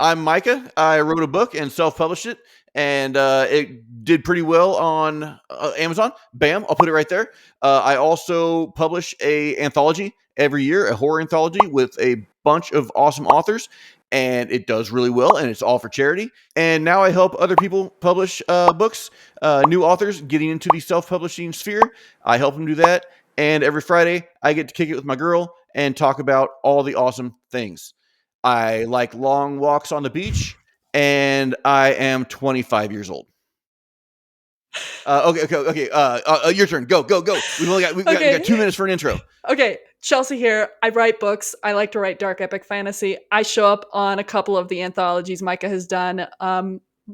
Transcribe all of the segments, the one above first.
I'm Micah. I wrote a book and self-published it, and it did pretty well on Amazon. Bam! I'll put it right there. I also publish a anthology every year, a horror anthology with a bunch of awesome authors, and it does really well. And it's all for charity. And now I help other people publish books, new authors getting into the self-publishing sphere. I help them do that. And every Friday, I get to kick it with my girl and talk about all the awesome things. I like long walks on the beach, and I am 25 years old. Okay. Your turn. Go. We got Okay. 2 minutes for an intro. Okay. Chelsea here. I write books. I like to write dark epic fantasy. I show up on a couple of the anthologies Micah has done.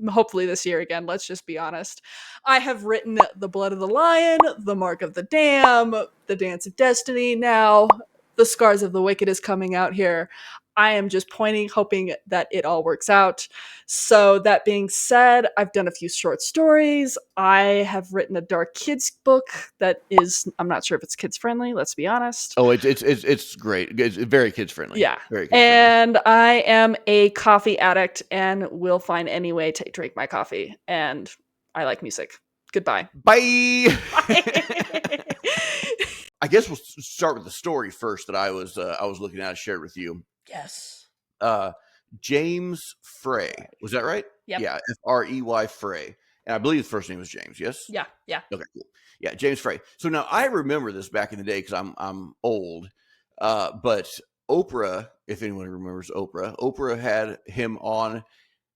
Hopefully this year again. Let's just be honest. I have written The Blood of the Lion, The Mark of the Dam, The Dance of Destiny. Now, The Scars of the Wicked is coming out here. I am just hoping that it all works out. So, that being said, I've done a few short stories. I have written a dark kids book that is, I'm not sure if it's kids friendly, let's be honest. Oh, it's great. It's very kids friendly. Yeah. Very kids friendly. And I am a coffee addict and will find any way to drink my coffee. And I like music. Goodbye. Bye. Bye. I guess we'll start with the story first that I was looking at. I shared with you. Yes. James Frey. Was that right? Yep. Yeah. Frey Frey. And I believe his first name was James. Yes. Yeah. Okay, cool. Yeah, James Frey. So now I remember this back in the day because I'm old. But Oprah, if anyone remembers Oprah had him on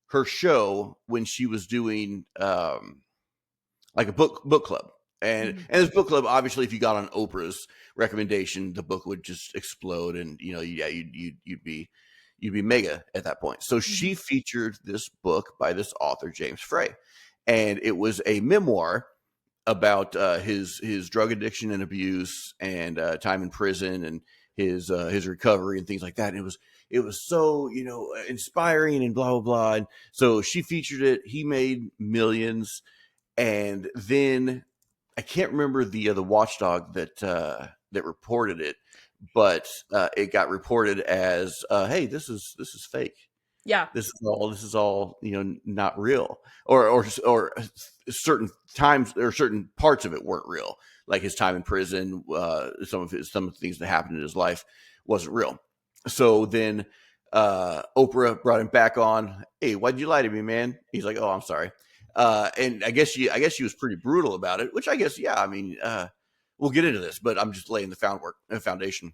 her show when she was doing like a book club. And this book club, obviously, if you got on Oprah's recommendation, the book would just explode, and you'd be mega at that point. So she featured this book by this author, James Frey, and it was a memoir about his drug addiction and abuse and time in prison and his recovery and things like that. And it was so inspiring and blah blah blah. And so she featured it. He made millions, and then I can't remember the watchdog that reported it, but it got reported as hey, this is fake. Yeah. This is all not real, or certain times or certain parts of it weren't real, like his time in prison. Some of the things that happened in his life wasn't real. So then Oprah brought him back on. Hey, why'd you lie to me, man? He's like, oh, I'm sorry. And I guess she was pretty brutal about it, which I guess, yeah, I mean, we'll get into this, but I'm just laying the foundation.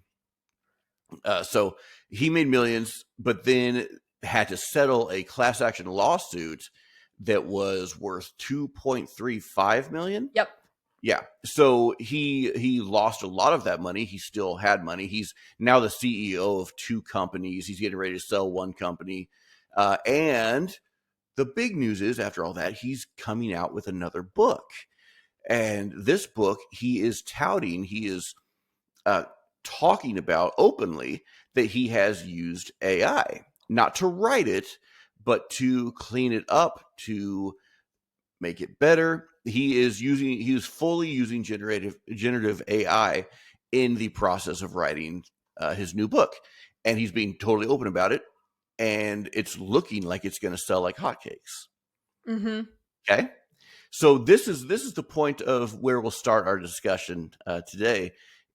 So he made millions, but then had to settle a class action lawsuit that was worth 2.35 million. Yep. Yeah. So he lost a lot of that money. He still had money. He's now the CEO of 2 companies. He's getting ready to sell one company. And the big news is, after all that, he's coming out with another book. And this book, he is touting, he is talking about openly that he has used AI, not to write it, but to clean it up, to make it better. He is fully using generative AI in the process of writing his new book. And he's being totally open about it. And it's looking like it's going to sell like hotcakes. Okay. So this is the point of where we'll start our discussion today.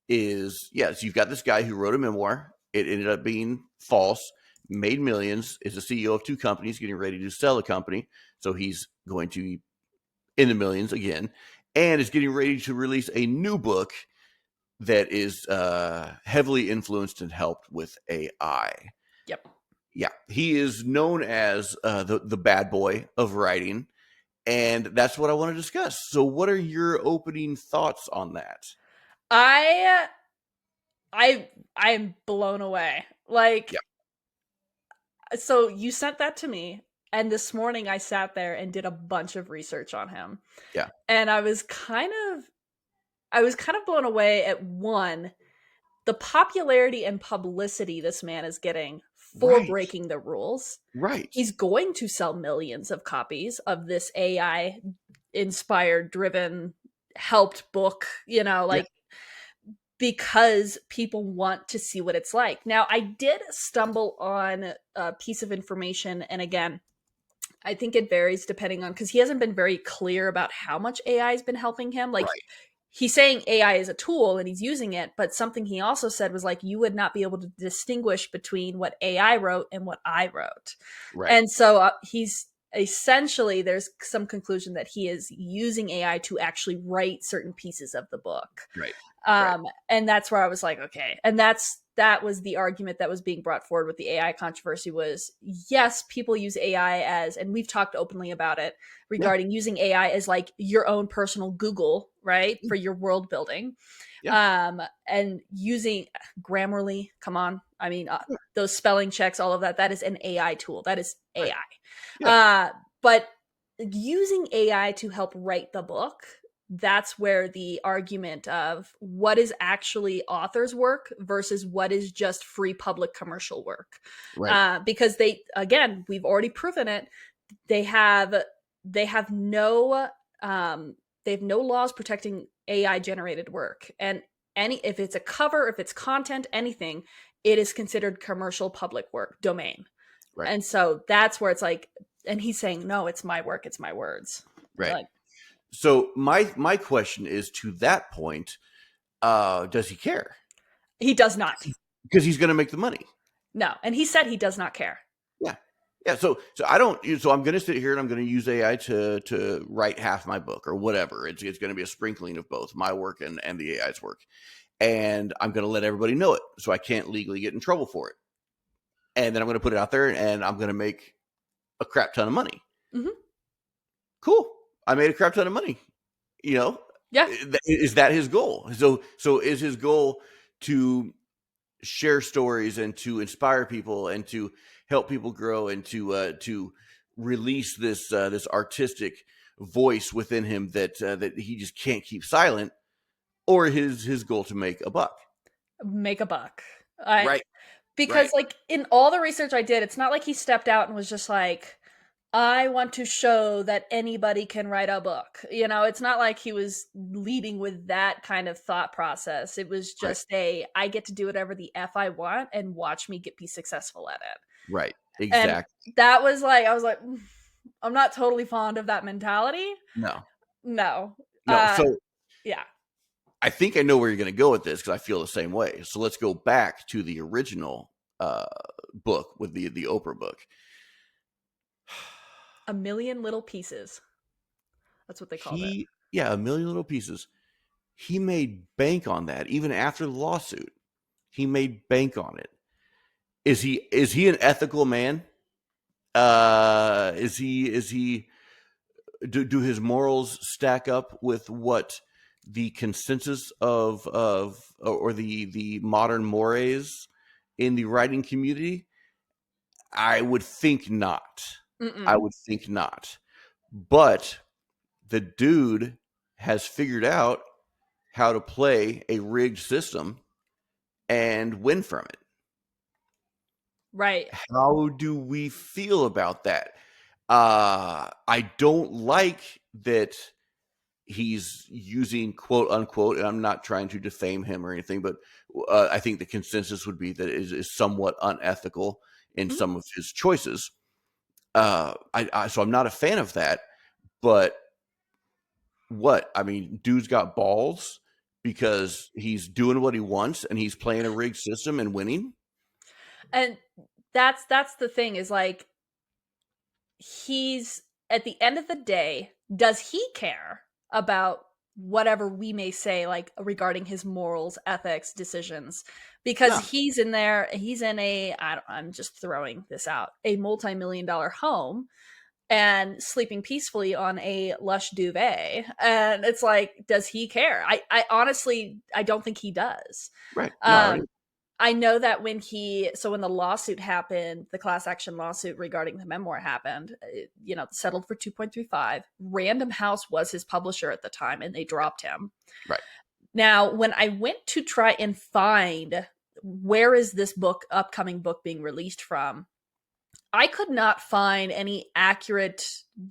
Is yes, you've got this guy who wrote a memoir. It ended up being false, made millions, is the CEO of 2 companies, getting ready to sell a company. So he's going to be in the millions again, and is getting ready to release a new book that is heavily influenced and helped with AI. Yep. Yeah, he is known as the bad boy of writing, and that's what I want to discuss. So what are your opening thoughts on that? I'm blown away. Like, so you sent that to me, and this morning I sat there and did a bunch of research on him. Yeah. And I was kind of blown away at the popularity and publicity this man is getting for Right. breaking the rules. Right. He's going to sell millions of copies of this AI inspired, driven, helped book, because people want to see what it's like. Now, I did stumble on a piece of information, and again, I think it varies depending on, because he hasn't been very clear about how much AI has been helping him. Like, Right. he's saying AI is a tool and he's using it, but something he also said was like, you would not be able to distinguish between what AI wrote and what I wrote. Right. And so he's essentially, there's some conclusion that he is using AI to actually write certain pieces of the book. Right. Right. And that's where I was like, okay. And that was the argument that was being brought forward with the AI controversy was, yes, people use AI as, and we've talked openly about it Yeah. regarding using AI as like your own personal Google, right? Yeah. For your world building. Yeah. And using Grammarly, come on. I mean, Yeah. those spelling checks, all of that, that is an AI tool. That is Right. AI. Yeah. But using AI to help write the book, that's where the argument of what is actually author's work versus what is just free public commercial work. Right. Because they, again, we've already proven it. They have they have no they have no laws protecting AI generated work, and any if it's a cover, if it's content, anything, it is considered commercial public work domain. Right. And so that's where it's like, and he's saying, no, it's my work, it's my words. Right. Like, So my question is, to that point, does he care? he does not. Because he's going to make the money. No. And he said he does not care. Yeah. Yeah. So I don't. So I'm going to sit here and I'm going to use AI to write half my book or whatever. It's going to be a sprinkling of both my work and the AI's work, and I'm going to let everybody know it, so I can't legally get in trouble for it. And then I'm going to put it out there, and I'm going to make a crap ton of money. Mm-hmm. Cool. I made a crap ton of money. You know, Yeah. is that his goal? So is his goal to share stories and to inspire people and to help people grow and to release this artistic voice within him that he just can't keep silent, or his goal to make a buck? Make a buck. I Right. Because Right. like in all the research I did, it's not like he stepped out and was just like, I want to show that anybody can write a book. You know, it's not like he was leading with that kind of thought process. It was Right. just I get to do whatever the F I want and watch me be successful at it. Right. And Exactly. that was like, I was like, I'm not totally fond of that mentality. No. No. No. So Yeah. I think I know where you're going to go with this, because I feel the same way. So let's go back to the original book with the Oprah book. A Million Little Pieces. That's what they called it. Yeah, A Million Little Pieces. He made bank on that even after the lawsuit. He made bank on it. Is he an ethical man? Is he do his morals stack up with what the consensus of or the modern mores in the writing community? I would think not. I Mm-mm. would think not. But the dude has figured out how to play a rigged system and win from it. Right. How do we feel about that? I don't like that he's using quote unquote, and I'm not trying to defame him or anything, but I think the consensus would be that it is somewhat unethical in Mhm. some of his choices. So I'm not a fan of that. But what? I mean, dude's got balls because he's doing what he wants and he's playing a rigged system and winning. And that's the thing is like, he's at the end of the day, does he care about whatever we may say like regarding his morals, ethics, decisions? Because No, he's in I'm just throwing this out, a multi-million-dollar home and sleeping peacefully on a lush duvet, and it's like, does he care? I honestly, I don't think he does. right. No, I um I know that when the lawsuit happened, the class action lawsuit regarding the memoir happened, settled for 2.35. Random House was his publisher at the time, and they dropped him. right. Now, when I went to try and find where is this upcoming book being released from, I could not find any accurate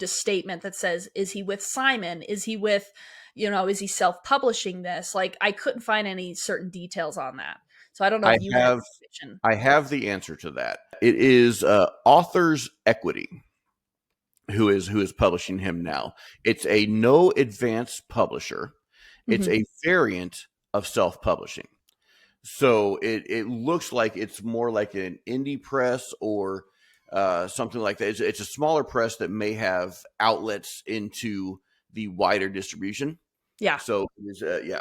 statement that says, is he with Simon? Is he with, is he self-publishing this? Like, I couldn't find any certain details on that. So I don't know I if you had have information. I have the answer to that. It is Authors Equity who is publishing him now. It's a no advance publisher. It's Mm-hmm. a variant of self-publishing. So it looks like it's more like an indie press or something like that. It's a smaller press that may have outlets into the wider distribution. Yeah. So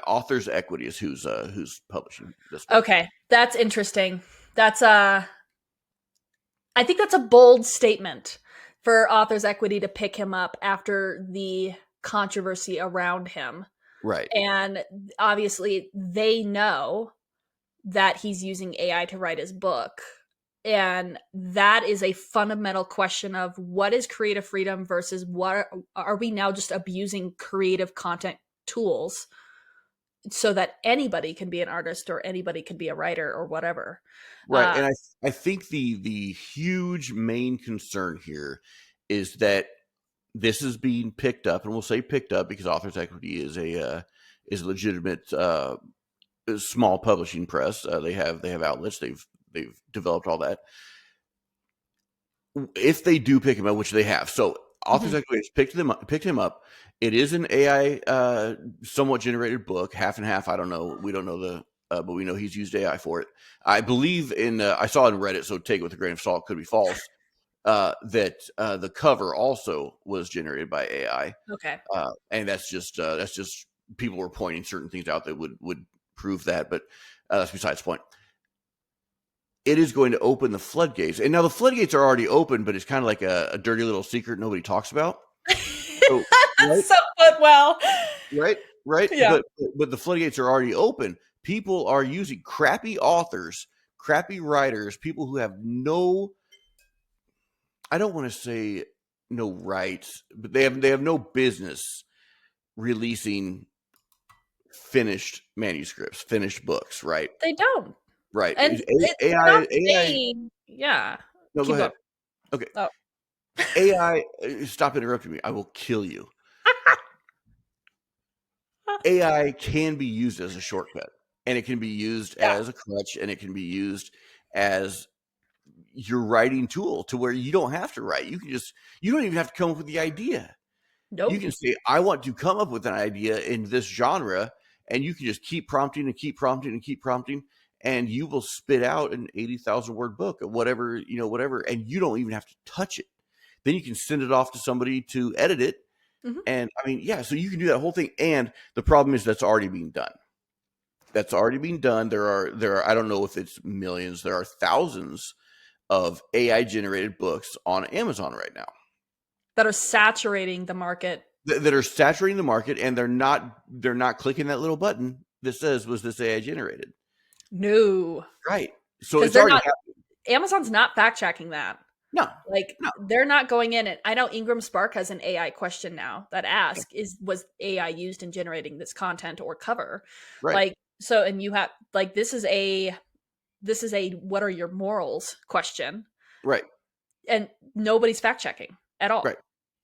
Authors Equity is who's publishing this book. Okay. That's interesting. That's I think that's a bold statement for Authors Equity to pick him up after the controversy around him. Right. And obviously, they know that he's using AI to write his book. And that is a fundamental question of what is creative freedom versus what are we now just abusing creative content tools so that anybody can be an artist or anybody can be a writer or whatever. Right. And I think the huge main concern here is that this is being picked up, and we'll say picked up because Authors Equity is a legitimate small publishing press. They have outlets. They've developed all that. If they do pick him up, which they have, so Authors Equity has picked him up. It is an AI somewhat generated book, half and half. I don't know. We don't know but we know he's used AI for it. I believe I saw it in Reddit, so take it with a grain of salt. Could be false. That the cover also was generated by AI. Okay. And that's just people were pointing certain things out that would prove that, but that's besides the point. It is going to open the floodgates, and now the floodgates are already open, but it's kind of like a dirty little secret nobody talks about. So, That's so put well. right, Yeah. but the floodgates are already open. People are using crappy authors, crappy writers, people who have no, I don't want to say no rights, but they have no business releasing finished manuscripts, finished books, right? They don't. Right. And we're AI not saying, yeah. No, go Keep ahead. going. Okay. Oh. AI, stop interrupting me. I will kill you. AI can be used as a shortcut, and it can be used Yeah. as a crutch, and it can be used as your writing tool to where you don't have to write. You don't even have to come up with the idea. You Nope. can say, I want to come up with an idea in this genre, and you can just keep prompting and keep prompting and keep prompting, and you will spit out an 80,000 word book of whatever, whatever, and you don't even have to touch it. Then you can send it off to somebody to edit it. Mm-hmm. And I mean, yeah, so you can do that whole thing. And the problem is that's already being done. That's already being done. There are, I don't know if it's millions, there are thousands of AI generated books on Amazon right now That are saturating the market. that are saturating the market, and they're not clicking that little button that says, was this AI generated? No. Right. So Because it's they're already not, happening. Amazon's not fact checking that. No. Like, No. they're not going in it. I know Ingram Spark has an AI question now that asks, was AI used in generating this content or cover? Right. Like, so, and you have, like, this is a what are your morals question. Right. And nobody's fact checking at all. Right.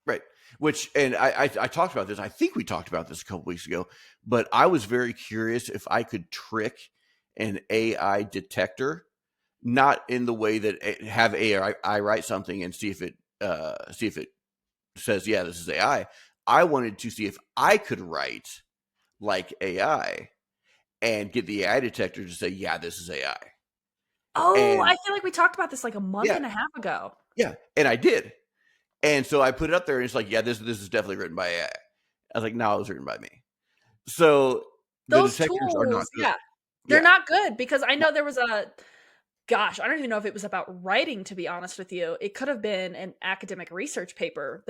Right. Which, and I talked about this. I think we talked about this a couple weeks ago, but I was very curious if I could trick an AI detector, not in the way that have AI write something and see if it says, yeah, this is AI. I wanted to see if I could write like AI and get the AI detector to say, yeah, this is AI. Oh, And I feel like we talked about this like a month yeah, and a half ago. yeah, and I did. And so I put it up there, and it's like, yeah, this is definitely written by AI. I was like, no, it was written by me. So the Those detectors are not tools, good. yeah, they're Yeah, not good because I know there was I don't even know if it was about writing, to be honest with you. It could have been an academic research paper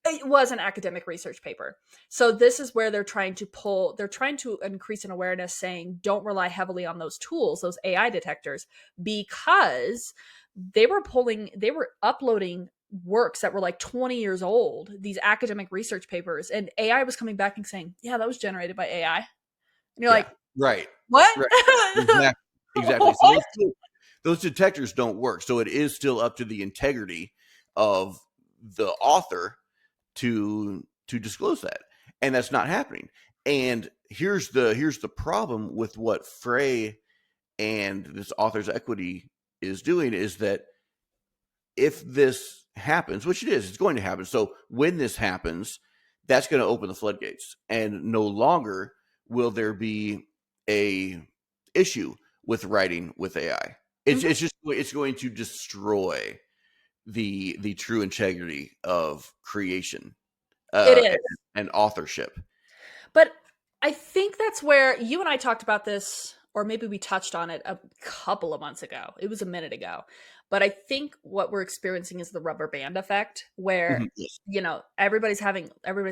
it was an academic research paper. So this is where they're trying to increase an awareness saying, don't rely heavily on those tools, those AI detectors, because they were uploading works that were like 20 years old, these academic research papers, and AI was coming back and saying, yeah, that was generated by AI. And you're yeah, like, right, what? right, exactly. So What? those detectors don't work. So it is still up to the integrity of the author to disclose that, and that's not happening. And here's the problem with what Frey and this author's equity is doing, is that if this happens, which it is, it's going to happen. So when this happens, that's going to open the floodgates, and no longer will there be a issue with writing with AI. It's going to destroy the true integrity of creation It uh, is. and, and authorship. But I think that's where you and I talked about this, or maybe we touched on it a couple of months ago. It was a minute ago. But I think what we're experiencing is the rubber band effect, where, Yes. everybody's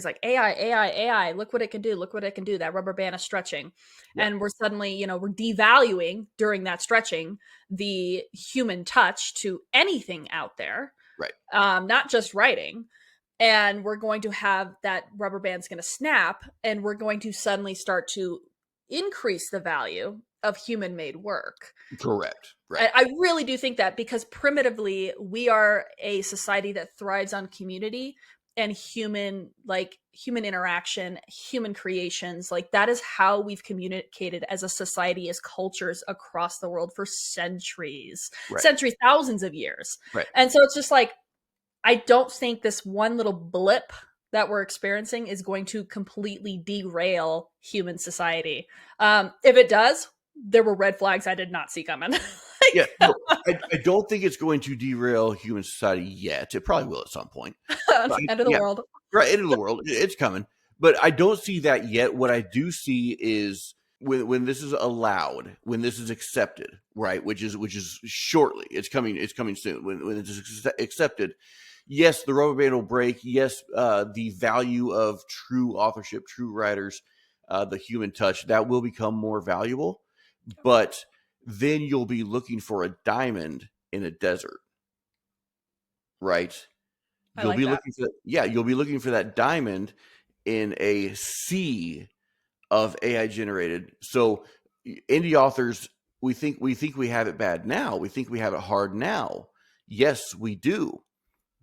like, AI, AI, AI, look what it can do, look what it can do. That rubber band is stretching. Yeah. And we're suddenly, we're devaluing during that stretching the human touch to anything out there, Right. not just writing. And we're going to have that rubber band's going to snap, and we're going to suddenly start to increase the value of human made work. Correct. Right. I really do think that, because primitively we are a society that thrives on community and human interaction, human creations. Like, that is how we've communicated as a society, as cultures across the world for centuries, Right. thousands of years. Right. And so it's just like, I don't think this one little blip that we're experiencing is going to completely derail human society. If it does, there were red flags I did not see coming. Yeah. No, I don't think it's going to derail human society yet. It probably will at some point. But End of the world. right, end of the world. It's coming. But I don't see that yet. What I do see is when this is allowed, when this is accepted, right, which is shortly. It's coming soon. When it's accepted, yes, the rubber band will break. Yes, the value of true authorship, true writers, the human touch, that will become more valuable. But then you'll be looking for a diamond in a desert, right? I You'll like be that. looking for you'll be looking for that diamond in a sea of AI generated. So indie authors, we think we have it bad now. We think we have it hard now. Yes, we do.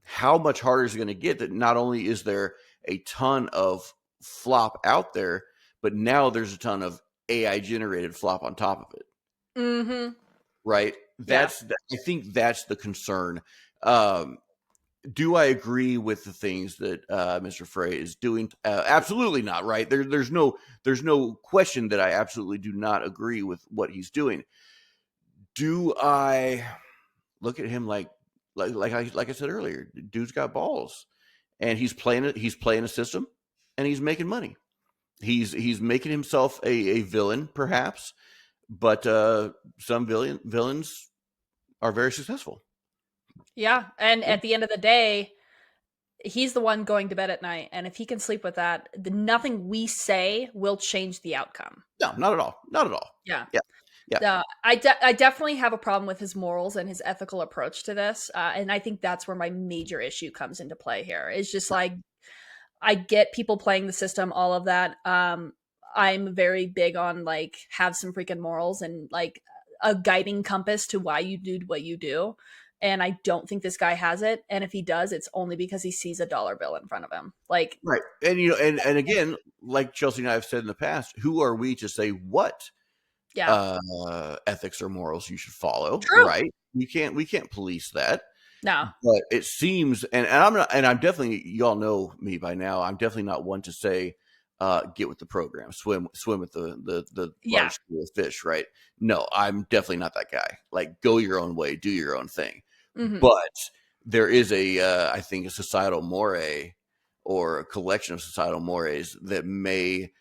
How much harder is it going to get? That not only is there a ton of flop out there, but now there's a ton of AI generated flop on top of it. Mm-hmm. Right? Yeah. I think that's the concern. Um, do I agree with the things that Mr. Frey is doing? Absolutely not. Right? There's no question that I absolutely do not agree with what he's doing. Do I look at him like I said earlier? Dude's got balls, and he's playing it. He's playing a system, and he's making money. He's making himself a villain, perhaps, but some villains are very successful. Yeah. And Yeah. at the end of the day, he's the one going to bed at night. And if he can sleep with that, nothing we say will change the outcome. No, not at all. Not at all. Yeah. Yeah. Yeah. I definitely have a problem with his morals and his ethical approach to this. And I think that's where my major issue comes into play here. It's just like, I get people playing the system, all of that. I'm very big on, like, have some freaking morals and, like, a guiding compass to why you do what you do. And I don't think this guy has it. And if he does, it's only because he sees a dollar bill in front of him. Like, Right. And and again, like Chelsea and I have said in the past, who are we to say what yeah, ethics or morals you should follow? true. Right. We can't police that. No. But it seems, and I'm not, and I'm definitely, y'all know me by now, I'm definitely not one to say, get with the program, swim with the Yeah. large school of fish, right? No, I'm definitely not that guy. Like, go your own way, do your own thing. Mm-hmm. But there is I think, a societal moray, or a collection of societal mores that may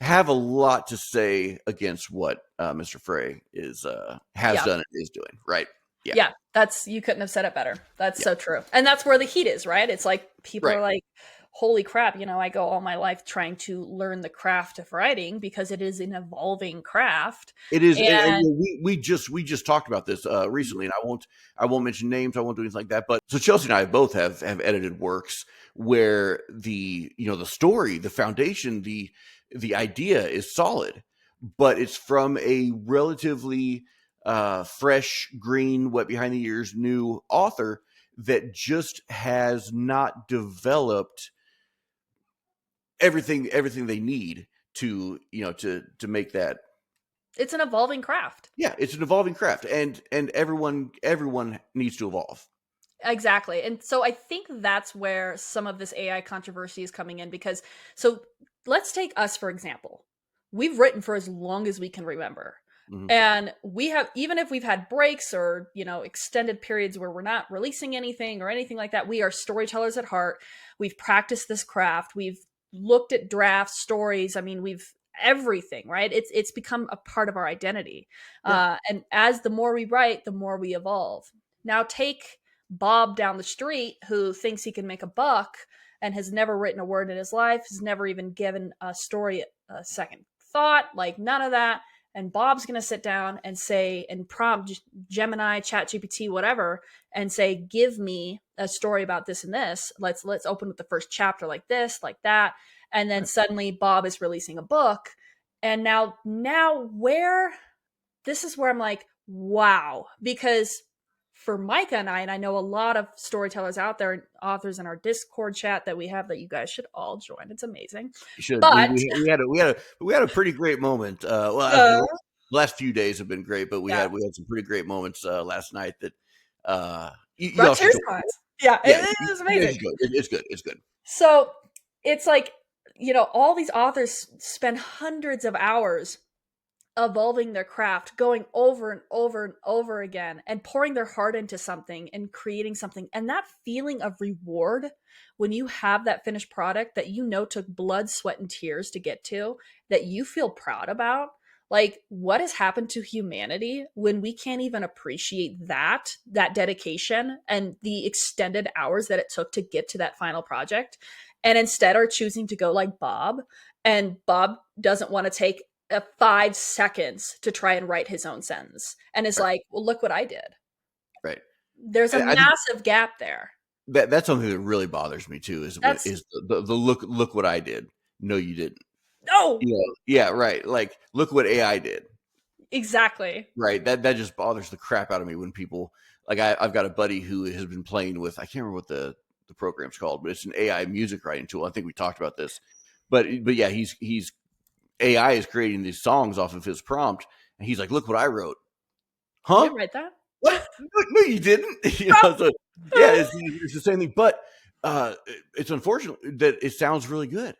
have a lot to say against what Mr. Frey has Yeah. done and is doing, right? Yeah. Yeah. You couldn't have said it better. That's Yeah. so true. And that's where the heat is, right? It's like people Right. are like, holy crap, I go all my life trying to learn the craft of writing because it is an evolving craft. It is, and And we just talked about this recently, and I won't mention names, I won't do anything like that. But so Chelsea and I both have edited works where the story, the foundation, the idea is solid, but it's from a relatively fresh, green, wet behind the ears, new author that just has not developed everything they need to to make that. It's an evolving craft. Yeah, it's an evolving craft, and everyone needs to evolve. Exactly. And so I think that's where some of this AI controversy is coming in because so let's take us for example. We've written for as long as we can remember. Mhm. And we have even if we've had breaks or, extended periods where we're not releasing anything or anything like that, we are storytellers at heart. We've practiced this craft. We've looked at drafts, stories. I mean, we've everything, right? It's become a part of our identity. Yeah, And as the more we write, the more we evolve. Now take Bob down the street who thinks he can make a buck and has never written a word in his life, has never even given a story a second thought, like none of that. And Bob's going to sit down and say, and prompt Gemini, ChatGPT, whatever, and say, give me a story about this and this. Let's open with the first chapter like this, like that. And then right. suddenly Bob is releasing a book. And now where this is where I'm like, wow, because for Micah and I know a lot of storytellers out there, authors in our Discord chat that we have that you guys should all join. It's amazing. You should. But We had a pretty great moment. uh, The last few days have been great, but yeah, we had some pretty great moments last night that you brought all should tears go. to my eyes. Yeah, Yeah, it was you guys amazing. should go. It's good. It's good. So it's like, all these authors spend hundreds of hours evolving their craft, going over and over and over again, and pouring their heart into something and creating something. And that feeling of reward when you have that finished product that took blood, sweat, and tears to get to, that you feel proud about. Like, what has happened to humanity when we can't even appreciate that dedication and the extended hours that it took to get to that final project, and instead are choosing to go like Bob, and Bob doesn't want to take 5 seconds to try and write his own sentence and is Right. like, well, look what I did. Right. There's a I think massive gap there. that's something that really bothers me too. That's Is the look what I did. No, you didn't. no, Yeah. Right. Like look what AI did. exactly. Right. That just bothers the crap out of me when people like I've got a buddy who has been playing with I can't remember what the program's called, but it's an AI music writing tool. I think we talked about this, but yeah, he's AI is creating these songs off of his prompt, and he's like, "Look what I wrote." You Huh? didn't write that? What? No, you didn't. So yeah, it's the same thing. But it's unfortunate that it sounds really good.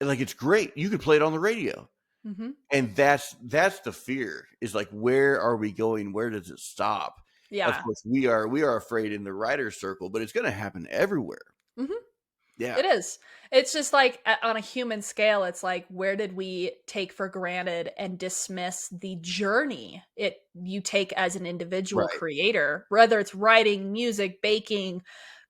Like it's great. You could play it on the radio, Mm-hmm. and that's the fear. Is like, where are we going? Where does it stop? Of Yeah. course, we are afraid in the writer's circle, but it's going to happen everywhere. Mm-hmm. Yeah. It is. It's just like on a human scale, it's like, where did we take for granted and dismiss the journey you take as an individual Right. creator, whether it's writing, music, baking,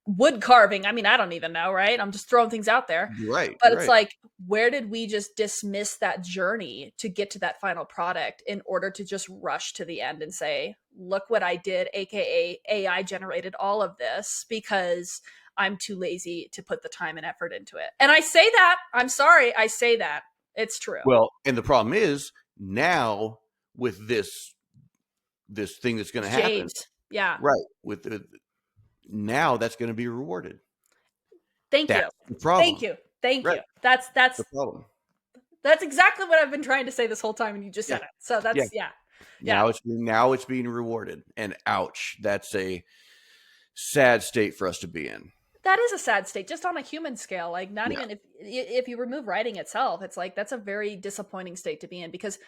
wood carving. I mean, I don't even know, right? I'm just throwing things out there. Right. But it's Right. like, where did we just dismiss that journey to get to that final product in order to just rush to the end and say, look what I did, aka AI generated all of this because I'm too lazy to put the time and effort into it. And I say that, I'm sorry, I say that. It's true. Well, and the problem is now with this thing that's going to happen, James. Yeah. right? Now that's going to be rewarded. Thank you. That's the Thank problem, you. Thank right? you. That's The problem. that's exactly what I've been trying to say this whole time and you just Yeah, said it. So yeah. that's yeah. Yeah. Now it's being rewarded, and ouch, that's a sad state for us to be in. That is a sad state just on a human scale. Like not Yeah, even if you remove writing itself, it's like that's a very disappointing state to be in because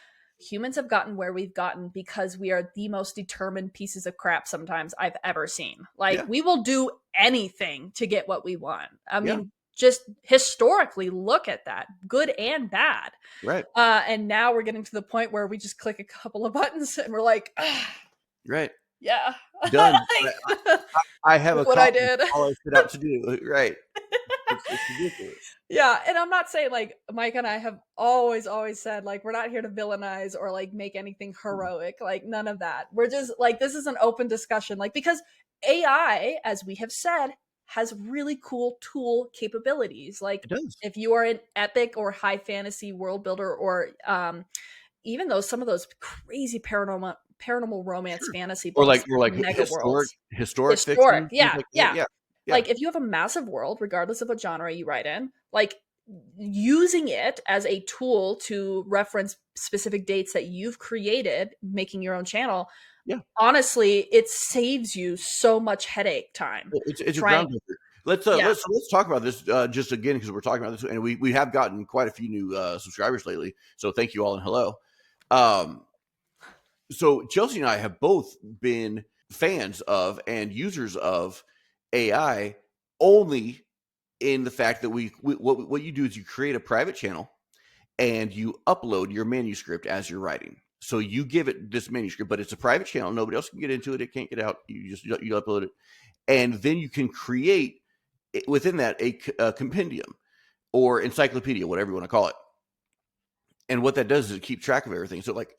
humans have gotten where we've gotten because we are the most determined pieces of crap sometimes I've ever seen. Like yeah, we will do anything to get what we want. I yeah. mean, just historically look at that, good and bad. Right, And now we're getting to the point where we just click a couple of buttons and we're like, ah, right. yeah, Done. I have look what I accomplished did. all I set out to do. Right. It's ridiculous. Yeah, and I'm not saying like Mike and I have always said like we're not here to villainize or like make anything heroic, like none of that. We're just like this is an open discussion, like because AI, as we have said, has really cool tool capabilities. Like It does. if you are an epic or high fantasy world builder or even though some of those crazy paranormal romance Sure. fantasy Or books, like mega historic worlds. historic Historic, fiction, things yeah, like that. yeah. Yeah. Yeah. Like, if you have a massive world, regardless of what genre you write in, like, using it as a tool to reference specific dates that you've created, making your own channel, Yeah. honestly, it saves you so much headache time It's a trying. groundbreaker. Yeah. Let's talk about this just again because we're talking about this, and we have gotten quite a few new subscribers lately. So thank you all and hello. Um, so Chelsea and I have both been fans of and users of AI only in the fact that what you do is you create a private channel and you upload your manuscript as you're writing. So you give it this manuscript, but it's a private channel. Nobody else can get into it. It can't get out. You upload it, and then you can create within that a compendium or encyclopedia, whatever you want to call it. And what that does is it keep track of everything. So like,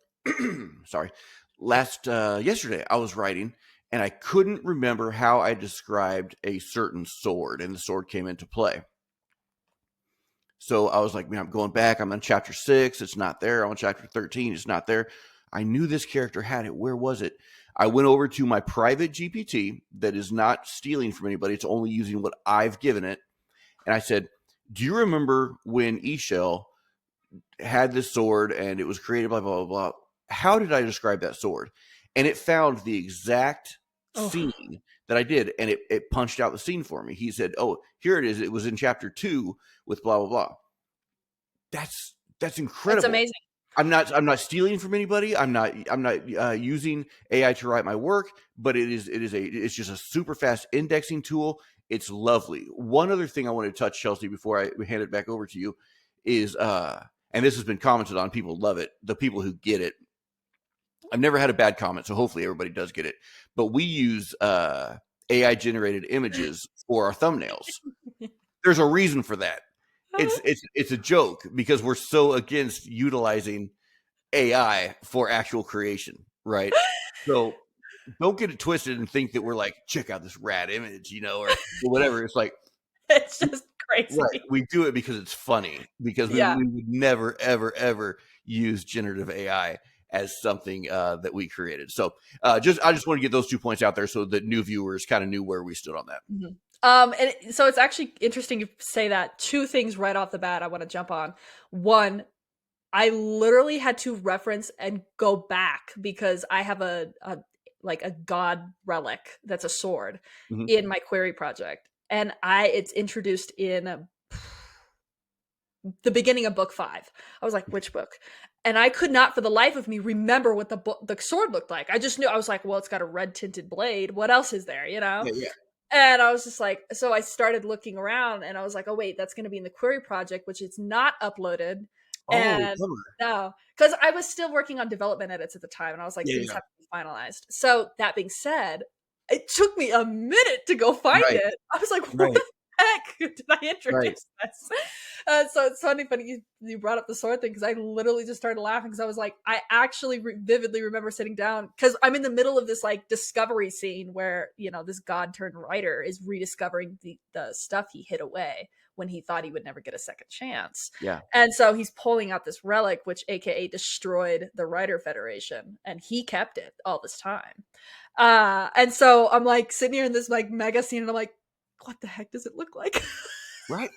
sorry, yesterday I was writing and I couldn't remember how I described a certain sword, and the sword came into play. So I was like, man, I'm going back. I'm on chapter 6. It's not there. I'm on chapter 13. It's not there. I knew this character had it. Where was it? I went over to my private GPT that is not stealing from anybody. It's only using what I've given it. And I said, do you remember when Eshel had this sword and it was created blah, blah, blah, blah. How did I describe that sword? And it found the exact Oh, scene that I did, and it punched out the scene for me. He said, oh, here it is. It was in chapter 2 with blah, blah, blah. That's it's incredible. amazing. I'm not stealing from anybody. I'm not using AI to write my work, but it's just a super fast indexing tool. It's lovely. One other thing I want to touch, Chelsea, before I hand it back over to you is and this has been commented on, people love it. The people who get it, I've never had a bad comment, so hopefully everybody does get it. But we use AI generated images for our thumbnails. There's a reason for that. It's a joke because we're so against utilizing AI for actual creation, right? So don't get it twisted and think that we're like, check out this rad image, or whatever. It's like, It's just right, crazy. we do it because it's funny, because we Yeah. would never, ever, ever use generative AI as something that we created. So I just want to get those 2 points out there so that new viewers kind of knew where we stood on that. Mhm. So it's actually interesting you say that. Two things right off the bat I want to jump on. One, I literally had to reference and go back because I have a like a god relic that's a sword Mhm. in my query project, and it's introduced in the beginning of book 5. I was like, which book? And I could not for the life of me remember what the sword looked like. I just knew. I was like, well, it's got a red tinted blade. What else is there? Yeah, yeah. And I was just like, so I started looking around and I was like, oh, wait, that's going to be in the query project, which it's not uploaded. Oh, And bummer. no, because I was still working on development edits at the time. And I was like, Yeah, things yeah. have to be finalized. So that being said, it took me a minute to go find Right, it. I was like, what right, the heck did I right. introduce this? So it's funny you brought up the sword thing because I literally just started laughing because I was like, I actually vividly remember sitting down because I'm in the middle of this like discovery scene where this god turned writer is rediscovering the stuff he hid away when he thought he would never get a second chance. Yeah. And so he's pulling out this relic, which AKA destroyed the Writer Federation, and he kept it all this time. And so I'm like sitting here in this like mega scene, and I'm like, what the heck does it look like? Right.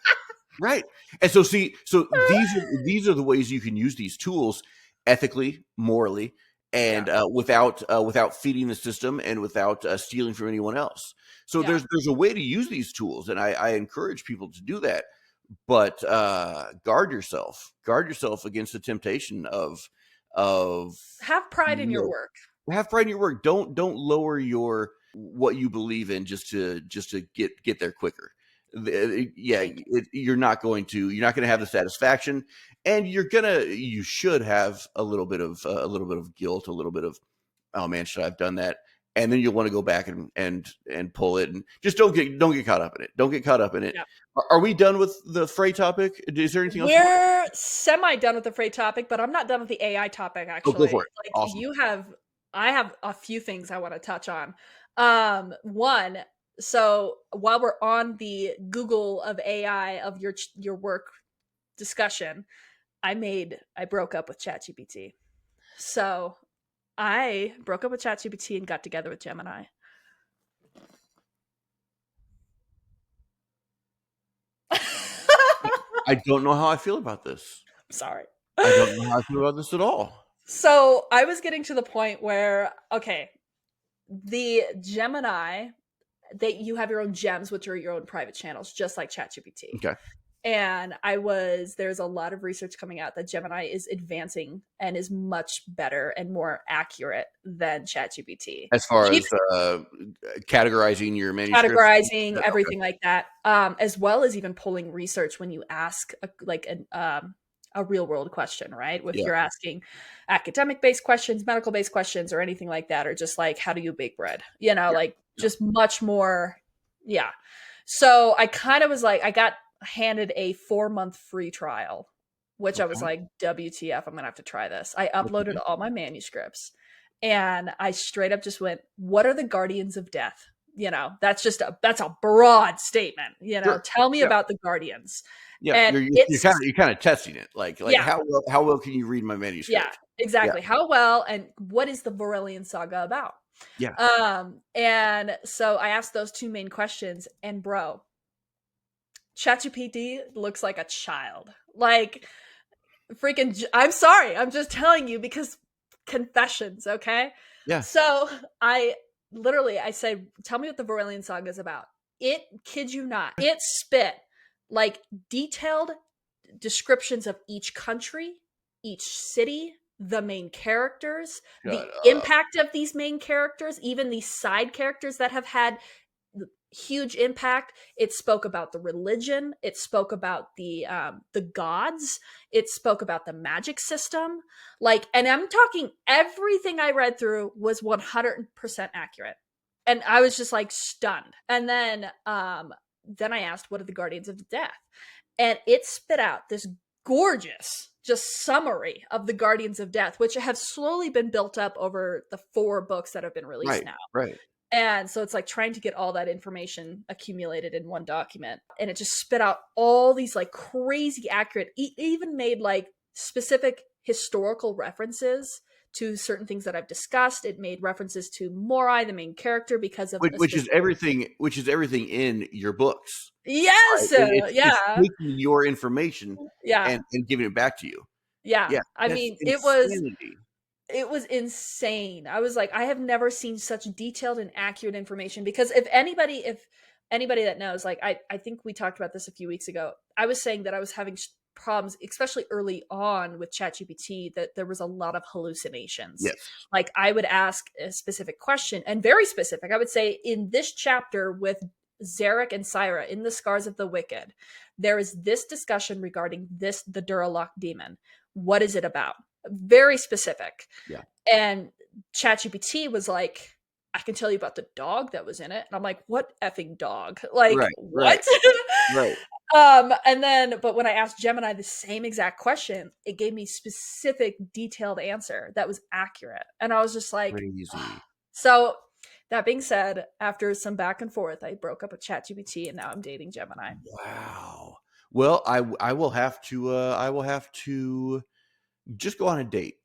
Right. And so these are the ways you can use these tools ethically, morally, Yeah, and without feeding the system and without stealing from anyone else. So yeah. there's a way to use these tools, and I encourage people to do that. But guard yourself against the temptation of Have pride in you your know, work. have pride in your work. Don't lower your what you believe in just to get there quicker. Thank you. You're not going to have the satisfaction, and you should have a little bit of guilt, a little bit of, oh man, should I have done that? And then you'll want to go back and pull it, and just don't get caught up in it. Don't get caught up in it. Yeah. Are we done with the Frey topic? Is there anything else you want? We're semi done with the freight topic, but I'm not done with the AI topic Oh, go actually. for it. Like Awesome. I have a few things I want to touch on. One, so while we're on the Google of AI of your work discussion, I broke up with ChatGPT. So I broke up with ChatGPT and got together with Gemini. I don't know how I feel about this. Sorry. I don't know how I feel about this at all. So I was getting to the point where, okay, the Gemini, you have your own gems, which are your own private channels, just like ChatGPT. Okay. And there's a lot of research coming out that Gemini is advancing and is much better and more accurate than ChatGPT. As far as categorizing your manuscript, Categorizing okay. everything like that, as well as even pulling research when you ask a real world question, right? If you're asking academic based questions, medical based questions, or anything like that, or just like how do you bake bread, just much more. Yeah. So I kind of was like, I got handed a 4-month free trial, which I was like, WTF, I'm gonna have to try this. I uploaded all my manuscripts and I straight up just went, what are the guardians of death? That's a broad statement. Sure. Tell me about the guardians. Yeah, And you're kind of testing it, like yeah, how well can you read my manuscript? yeah, exactly. How well, and what is the Varelian saga about? Yeah. And so I asked those two main questions, and bro, ChatGPT looks like a child. Like freaking, I'm sorry, I'm just telling you because confessions, okay? Yeah. So I said, tell me what the Varelian saga is about. It, kid you not, it spit like detailed descriptions of each country, each city, the main characters, the impact of these main characters, even these side characters that have had huge impact. It spoke about the religion. It spoke about the gods. It spoke about the magic system. And I'm talking everything I read through was 100% accurate, and I was just like stunned. And then I asked, "What are the Guardians of Death?" And it spit out this gorgeous just summary of the Guardians of Death, which have slowly been built up over the 4 books that have been released now. Right. And so it's like trying to get all that information accumulated in one document. And it just spit out all these like crazy accurate, even made like specific historical references to certain things that I've discussed. It made references to Morai, the main character, because of which is everything in your books. Yes. Right? It's Yeah. taking your information Yeah. and giving it back to you. Yeah. Yeah. I mean, it was insane. I was like, I have never seen such detailed and accurate information, because if anybody that knows, like I think we talked about this a few weeks ago. I was saying that I was having problems, especially early on with ChatGPT, that there was a lot of hallucinations. Yes. Like I would ask a specific question, and very specific. I would say, in this chapter with Zarek and Syra in the Scars of the Wicked, there is this discussion regarding the Duralock demon. What is it about? Very specific. Yeah. And ChatGPT was like, I can tell you about the dog that was in it. And I'm like, what effing dog? Like, what? Right. But when I asked Gemini the same exact question, it gave me specific, detailed answer that was accurate. And I was just like, crazy. So that being said, after some back and forth, I broke up with ChatGPT, and now I'm dating Gemini. Wow. Well, I will have to just go on a date.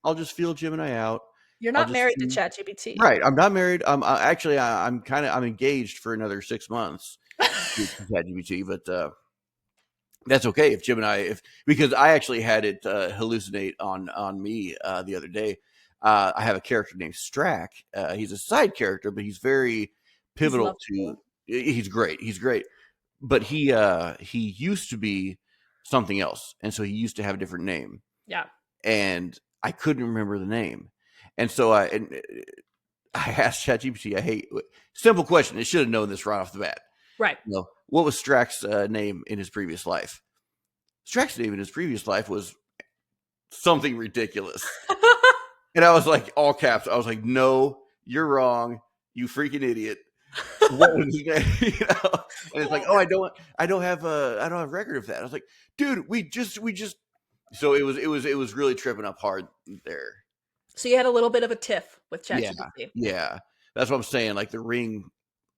I'll just feel Gemini out. You're not married to ChatGPT. Right. I'm not married. I'm engaged for another 6 months to ChatGPT, but that's okay if Gemini, because I actually had it hallucinate on me the other day. I have a character named Strack. He's a side character, but he's very pivotal he's great. He's great. But he used to be something else, and so he used to have a different name. Yeah. And I couldn't remember the name. And so I asked ChatGPT, simple question. It should have known this right off the bat. Right. What was Strack's name in his previous life? Strack's name in his previous life was something ridiculous. And I was like, all caps. I was like, no, you're wrong. You freaking idiot. What was his name? And it's like, oh, I don't have record of that. I was like, dude, we just. So it was really tripping up hard there. So you had a little bit of a tiff with ChatGPT. Yeah. That's what I'm saying. Like the ring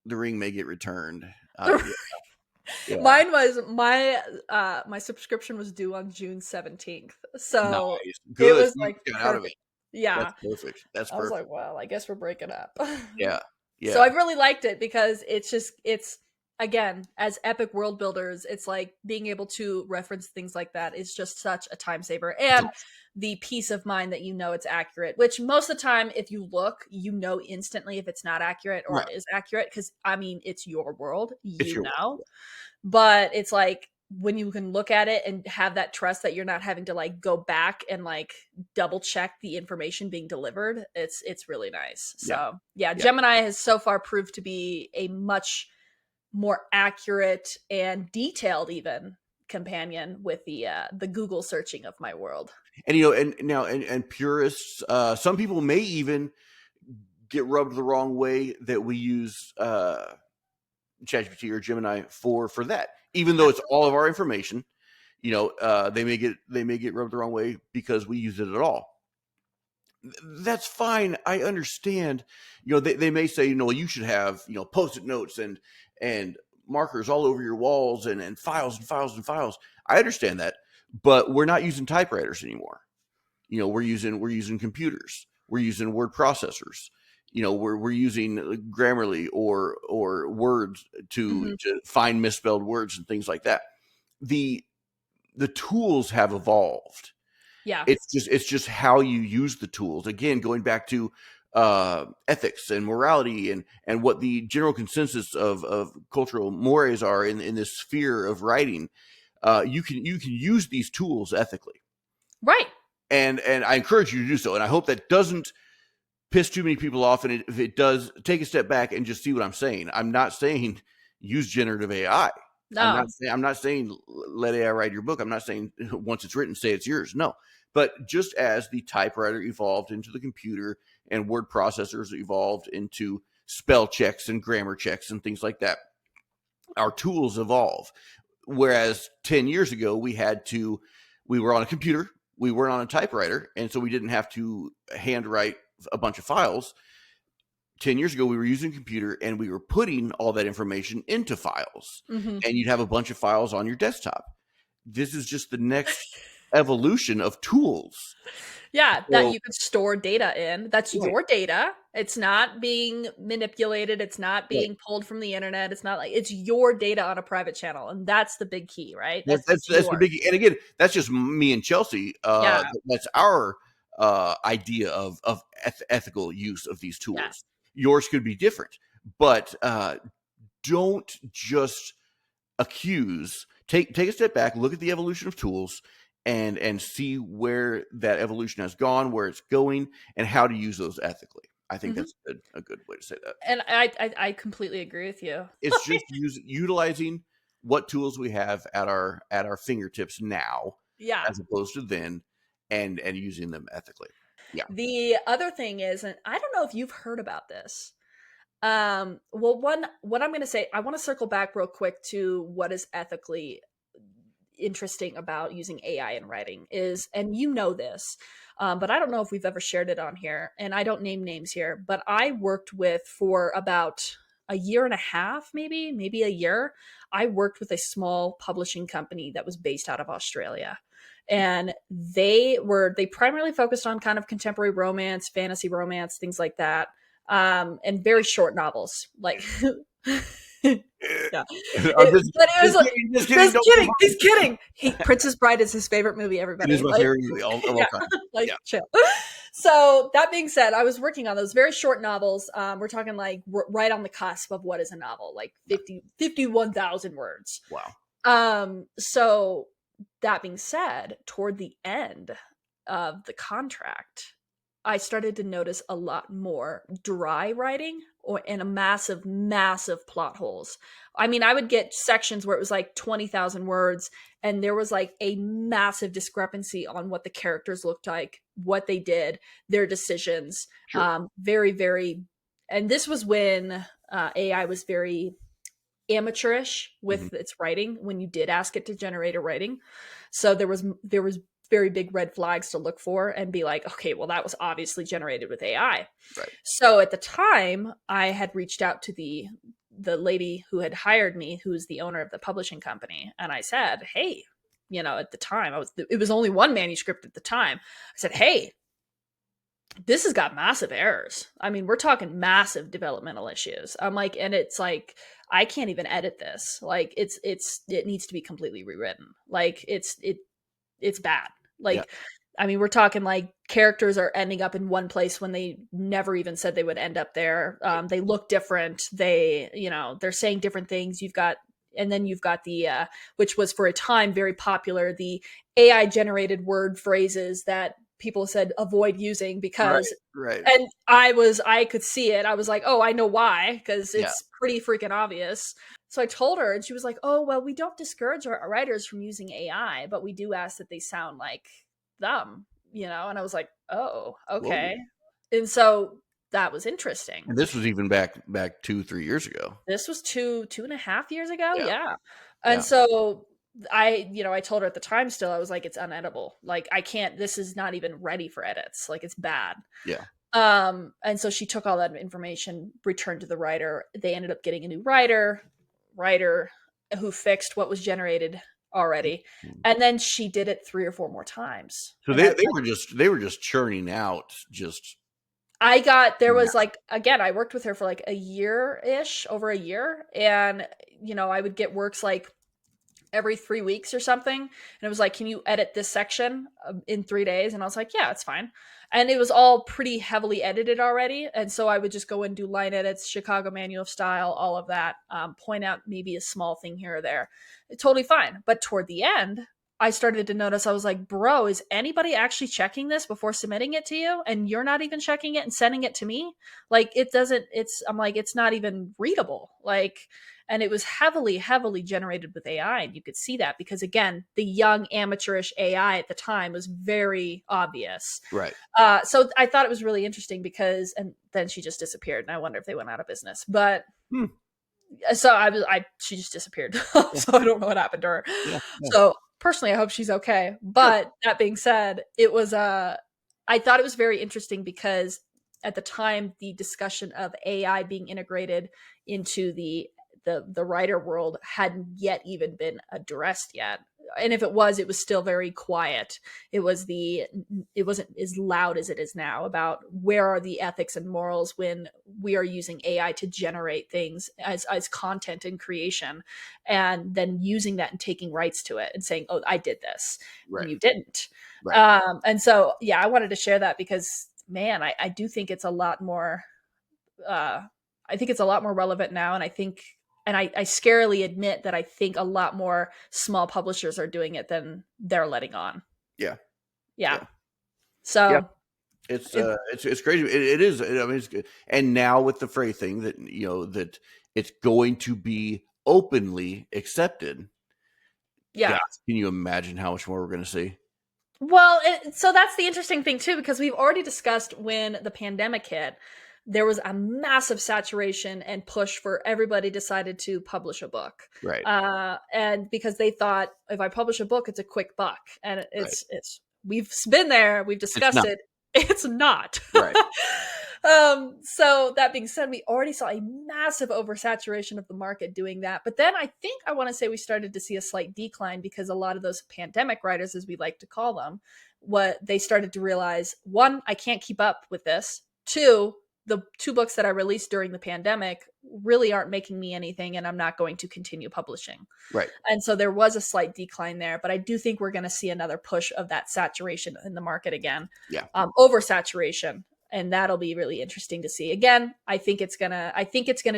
may get returned. Yeah. Mine was my subscription was due on June 17th. So nice. Good. It was like out of it. Yeah. That's perfect. That's I was perfect. like, well, I guess we're breaking up. Yeah. So Yeah. I really liked it because it's again, as epic world builders, it's like being able to reference things like that is just such a time saver. And the peace of mind that you know it's accurate, which most of the time, if you look, you know instantly if it's not accurate or Right. it is accurate. Cause I mean, it's your world, It's you your world. know, but it's like when you can look at it and have that trust that you're not having to like go back and like double check the information being delivered, it's really nice. Yeah. So yeah, Yeah. Gemini has so far proved to be a much more accurate and detailed even companion with the Google searching of my world. And and now and purists, some people may even get rubbed the wrong way that we use ChatGPT or Gemini for that, even though it's all of our information. They may get rubbed the wrong way because we use it at all. That's fine. I understand. They may say, you should have, post-it notes and markers all over your walls and files and files and files. I understand that, but we're not using typewriters anymore. We're using computers. We're using word processors. We're using Grammarly or words to Mm-hmm. to find misspelled words and things like that. The tools have evolved. Yeah. It's just how you use the tools. Again, going back to ethics and morality and what the general consensus of cultural mores are in this sphere of writing. You can use these tools ethically, Right. and I encourage you to do so. And I hope that doesn't piss too many people off. And if it does, take a step back and just see what I'm saying. I'm not saying use generative AI. No. I'm not saying let AI write your book. I'm not saying once it's written, say it's yours. No, but just as the typewriter evolved into the computer and word processors evolved into spell checks and grammar checks and things like that, our tools evolve. Whereas 10 years ago, we were on a computer, we weren't on a typewriter, and so we didn't have to handwrite a bunch of files. 10 years ago, we were using a computer and we were putting all that information into files, Mm-hmm. and you'd have a bunch of files on your desktop. This is just the next evolution of tools. Yeah, that So, you could store data in. That's right, your data. It's not being manipulated. It's not right. being pulled from the internet. It's not like it's your data on a private channel. And that's the big key, right? That's It's that's the yours. big. And again, that's just me and Chelsea. Yeah. That's our idea of ethical use of these Yeah. tools. Yours could be different, but don't just accuse. Take a step back, look at the evolution of tools, and see where that evolution has gone, where it's going, and how to use those ethically. I think Hmm. that's a good way to say that. And I completely agree with you. It's just utilizing what tools we have at our fingertips now, Yeah. as opposed to then, and using them ethically. Yeah. The other thing is, and I don't know if you've heard about this. Well, what I'm going to say, I want to circle back real quick to what is ethically interesting about using AI in writing is, and you know this, but I don't know if we've ever shared it on here, and I don't name names here, but I worked with for about a year and a half, maybe a year. I worked with a small publishing company that was based out of Australia. And they primarily focused on kind of contemporary romance, fantasy romance, things like that, and very short novels, like yeah. I'm But it was just like, kidding, just kidding. Don't move He's on. kidding. Princess Bride is his favorite movie. It is Everybody, my like, favorite movie of all yeah, time. like Yeah. chill. So that being said, I was working on those very short novels. We're talking like right on the cusp of what is a novel, like Yeah. 51,000 words. Wow. So that being said, toward the end of the contract, I started to notice a lot more dry writing and a massive plot holes. I mean, I would get sections where it was like 20,000 words and there was like a massive discrepancy on what the characters looked like, what they did, their decisions. Sure. Very, very, and this was when AI was very amateurish Mhm. with its writing when you did ask it to generate a writing. So there was very big red flags to look for and be like, okay, well that was obviously generated with AI. Right. So at the time, I had reached out to the lady who had hired me, who's the owner of the publishing company, and I said, "Hey, at the time, it was only one manuscript at the time. I said, "Hey, this has got massive errors. I mean, we're talking massive developmental issues. I'm like, and it's like, I can't even edit this. Like, it needs to be completely rewritten. Like, it's bad. Yeah. Like, I mean, we're talking like characters are ending up in one place when they never even said they would end up there. They look different. They, they're saying different things. And then you've got the, which was for a time very popular, the AI generated word phrases that people said avoid using Right. because, Right. and I could see it. I was like, oh, I know why, because Yeah. it's pretty freaking obvious. So I told her, and she was like, oh, well, we don't discourage our writers from using AI, but we do ask that they sound like them, And I was like, oh, Whoa. okay. And so that was interesting. And this was even back 2-3 years ago. This was 2.5 years ago. Yeah. Yeah. And Yeah. so I told her at the time still, I was like, it's uneditable. Like, I can't, this is not even ready for edits. Like, it's bad. Yeah. And so she took all that information, returned to the writer. They ended up getting a new writer who fixed what was generated already. And then she did it 3 or 4 more times. So And they were just churning out just there was like, again, I worked with her for like a year-ish, over a year. And, I would get works like every 3 weeks or something. And it was like, can you edit this section in 3 days? And I was like, yeah, it's fine. And it was all pretty heavily edited already. And so I would just go and do line edits, Chicago Manual of Style, all of that, point out maybe a small thing here or there. Totally fine. But toward the end, I started to notice, I was like, bro, is anybody actually checking this before submitting it to you? And you're not even checking it and sending it to me? Like, I'm like, it's not even readable. Like, and it was heavily, heavily generated with AI. And you could see that because, again, the young amateurish AI at the time was very obvious. right. So I thought it was really interesting because, and then she just disappeared. And I wonder if they went out of business. But so she just disappeared. So I don't know what happened to her. Yeah. So personally, I hope she's okay. But that being said, I thought it was very interesting because at the time, the discussion of AI being integrated into the writer world hadn't yet even been addressed yet. And if it was still very quiet. It wasn't as loud as it is now about where are the ethics and morals when we are using AI to generate things as content and creation, and then using that and taking rights to it and saying, oh, I did this, and you didn't. Right. And so, yeah, I wanted to share that because, man, I do think it's a lot more, I think it's a lot more relevant now. And I think, and I scarily admit that I think a lot more small publishers are doing it than they're letting on. Yeah. Yeah. So yeah. It's crazy. It is. I mean, it's good. And now with the Frey thing that, that it's going to be openly accepted. Yeah. Gosh, can you imagine how much more we're going to see? Well, so that's the interesting thing too, because we've already discussed when the pandemic hit, there was a massive saturation and push for everybody decided to publish a book. Right. And because they thought if I publish a book, it's a quick buck. And we've been there, we've discussed it. It's not. Right. So that being said, we already saw a massive oversaturation of the market doing that. But then I want to say we started to see a slight decline because a lot of those pandemic writers, as we like to call them, what they started to realize, one, I can't keep up with this. Two, the 2 books that I released during the pandemic really aren't making me anything, and I'm not going to continue publishing. Right. And so there was a slight decline there, but I do think we're going to see another push of that saturation in the market again. Yeah. Oversaturation. And that'll be really interesting to see. Again, I think it's gonna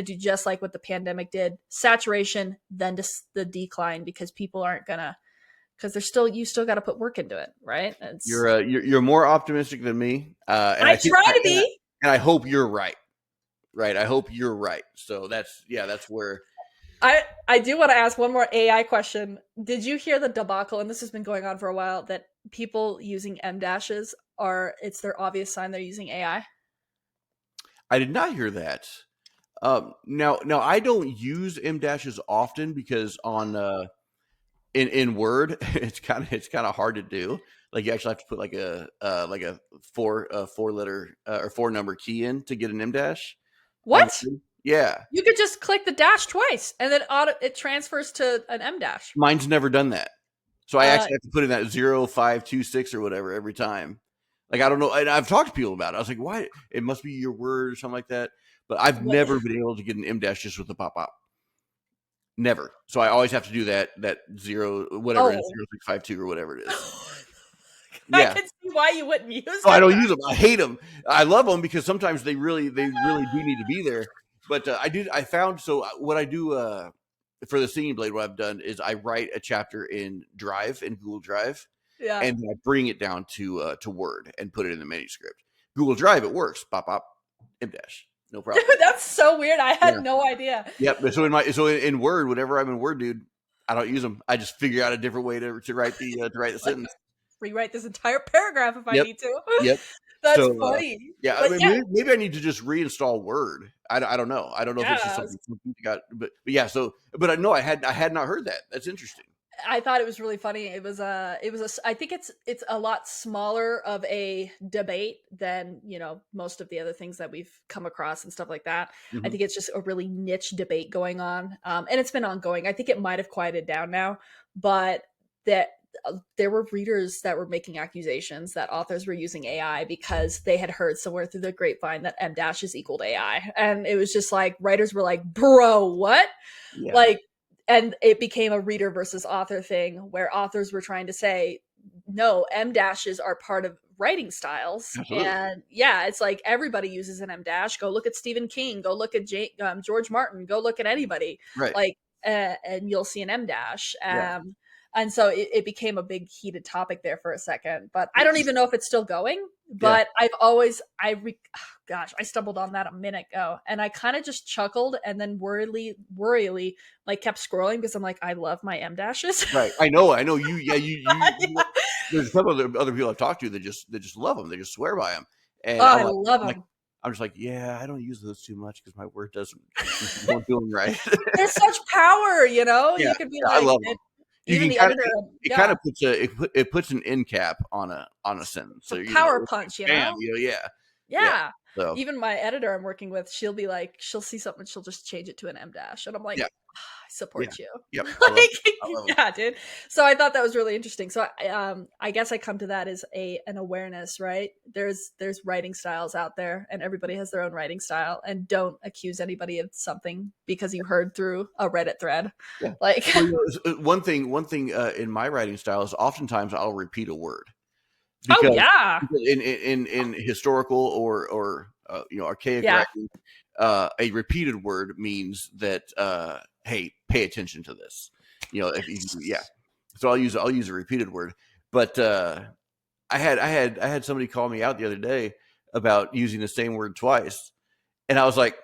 do just like what the pandemic did. Saturation, then just the decline, because people aren't gonna, because you still got to put work into it, right? You're more optimistic than me. And I try to be. And I hope you're right. Right. I hope you're right. So that's where I do want to ask one more AI question. Did you hear the debacle, and this has been going on for a while, that people using M dashes it's their obvious sign they're using AI? I did not hear that. Now I don't use M dashes often because on in Word it's kind of hard to do. Like you actually have to put like a 4 letter or 4 number key in to get an M dash. What? Yeah. You could just click the dash twice and then it transfers to an M dash. Mine's never done that. So I actually have to put in that 0526 or whatever every time. Like, I don't know. And I've talked to people about it. I was like, why? It must be your word or something like that. But I've What? never been able to get an M dash just with the pop pop. Never. So I always have to do that zero, whatever it is, Oh. 0652 or whatever it is. I Yeah. can see why you wouldn't use Oh, I it. don't use them. I hate them. I love them because sometimes they really do need to be there. But I found, so what I do for the Singing Blade, what I've done is I write a chapter in Google Drive, Yeah. and then I bring it down to Word and put it in the manuscript. Google Drive, it works. Pop, pop, M dash, no problem. Dude, that's so weird. I Yeah. had no idea. Yep. So in Word, whenever I'm in Word, dude, I don't use them. I just figure out a different way to write the Let me sentence. rewrite this entire paragraph if I Yep. need to. Yep. That's So funny. yeah, I But mean, yeah, maybe I need to just reinstall Word. I don't know. I don't know if it's just yeah, something you got, but yeah. So, but I know I had not heard that. That's interesting. I thought it was really funny. I think it's a lot smaller of a debate than, most of the other things that we've come across and stuff like that. I Hmm. think it's just a really niche debate going on. And it's been ongoing. I think it might have quieted down now, but that there were readers that were making accusations that authors were using AI because they had heard somewhere through the grapevine that M dash is equal to AI. And it was just like writers were like, "Bro, what?" Yeah, Like, and it became a reader versus author thing where authors were trying to say, no, M dashes are part of writing styles. absolutely. And yeah, it's like everybody uses an M dash. Go look at Stephen King, go look at George Martin, go look at anybody. Right. Like, and you'll see an M dash. Yeah. And so it became a big heated topic there for a second. But I don't even know if it's still going. Yeah. But gosh, I stumbled on that a minute ago, and I kind of just chuckled and then worriedly, like kept scrolling because I'm like, I love my M dashes. Right. I know. I know. You. Yeah. There's a couple of other people I've talked to that just love them. They just swear by them. Oh, And I love them. I'm just like, yeah, I don't use those too much because my word won't do them right. There's such power, you know. Yeah. You could be Yeah. I like, love them. You even can the kind of editor, it kind yeah, of it puts an end cap on a sentence. it's a So power punch, you bam. know. Yeah. Yeah. Yeah. So Even my editor I'm working with, she'll be like, she'll see something, she'll just change it to an M dash. And I'm like, yeah. I Yeah. support you. Yep. I love them. I Like, love them. yeah, dude. So I thought that was really interesting. So I guess I come to that as an awareness, right? There's writing styles out there and everybody has their own writing style, and don't accuse anybody of something because you heard through a Reddit thread. Yeah. Like, Well, one thing in my writing style is oftentimes I'll repeat a word oh because yeah. in historical or archaic Yeah. writing, a repeated word means that hey, pay attention to this. If you yeah. So I'll use a repeated word, but I had somebody call me out the other day about using the same word twice, and I was like,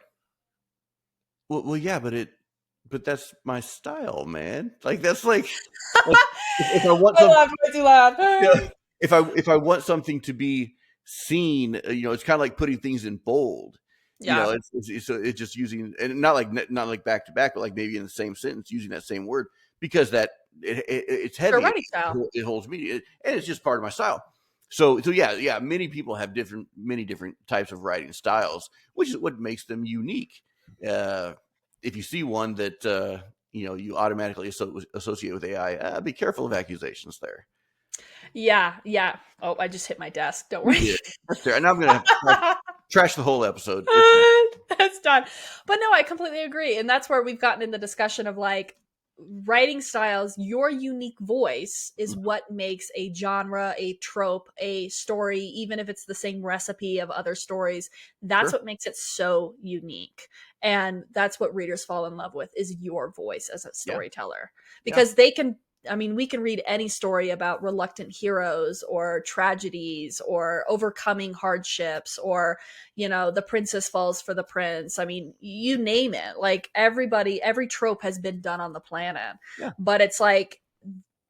well, yeah, but that's my style, man. Like that's like if I want I something, laughed way too loud. if I want something to be seen, it's kind of like putting things in bold. Yeah. It's just using, and not like back to back, but like maybe in the same sentence using that same word because it's Your heavy. writing style. It holds me, and it's just part of my style. So yeah. Many people have many different types of writing styles, which is what makes them unique. Uh, if you see one that you automatically associate with AI, be careful of accusations there. Yeah, yeah. Oh, I just hit my desk. Don't You worry. did. That's fair. And I'm gonna have to trash the whole episode. That's done. But no, I completely agree. And that's where we've gotten in the discussion of like writing styles, your unique voice is what makes a genre, a trope, a story, even if it's the same recipe of other stories, that's Sure. what makes it so unique. And that's what readers fall in love with is your voice as a Yeah. storyteller. Yeah. Because we can read any story about reluctant heroes or tragedies or overcoming hardships or, the princess falls for the prince. I mean, you name it. Like every trope has been done on the planet. Yeah. But it's like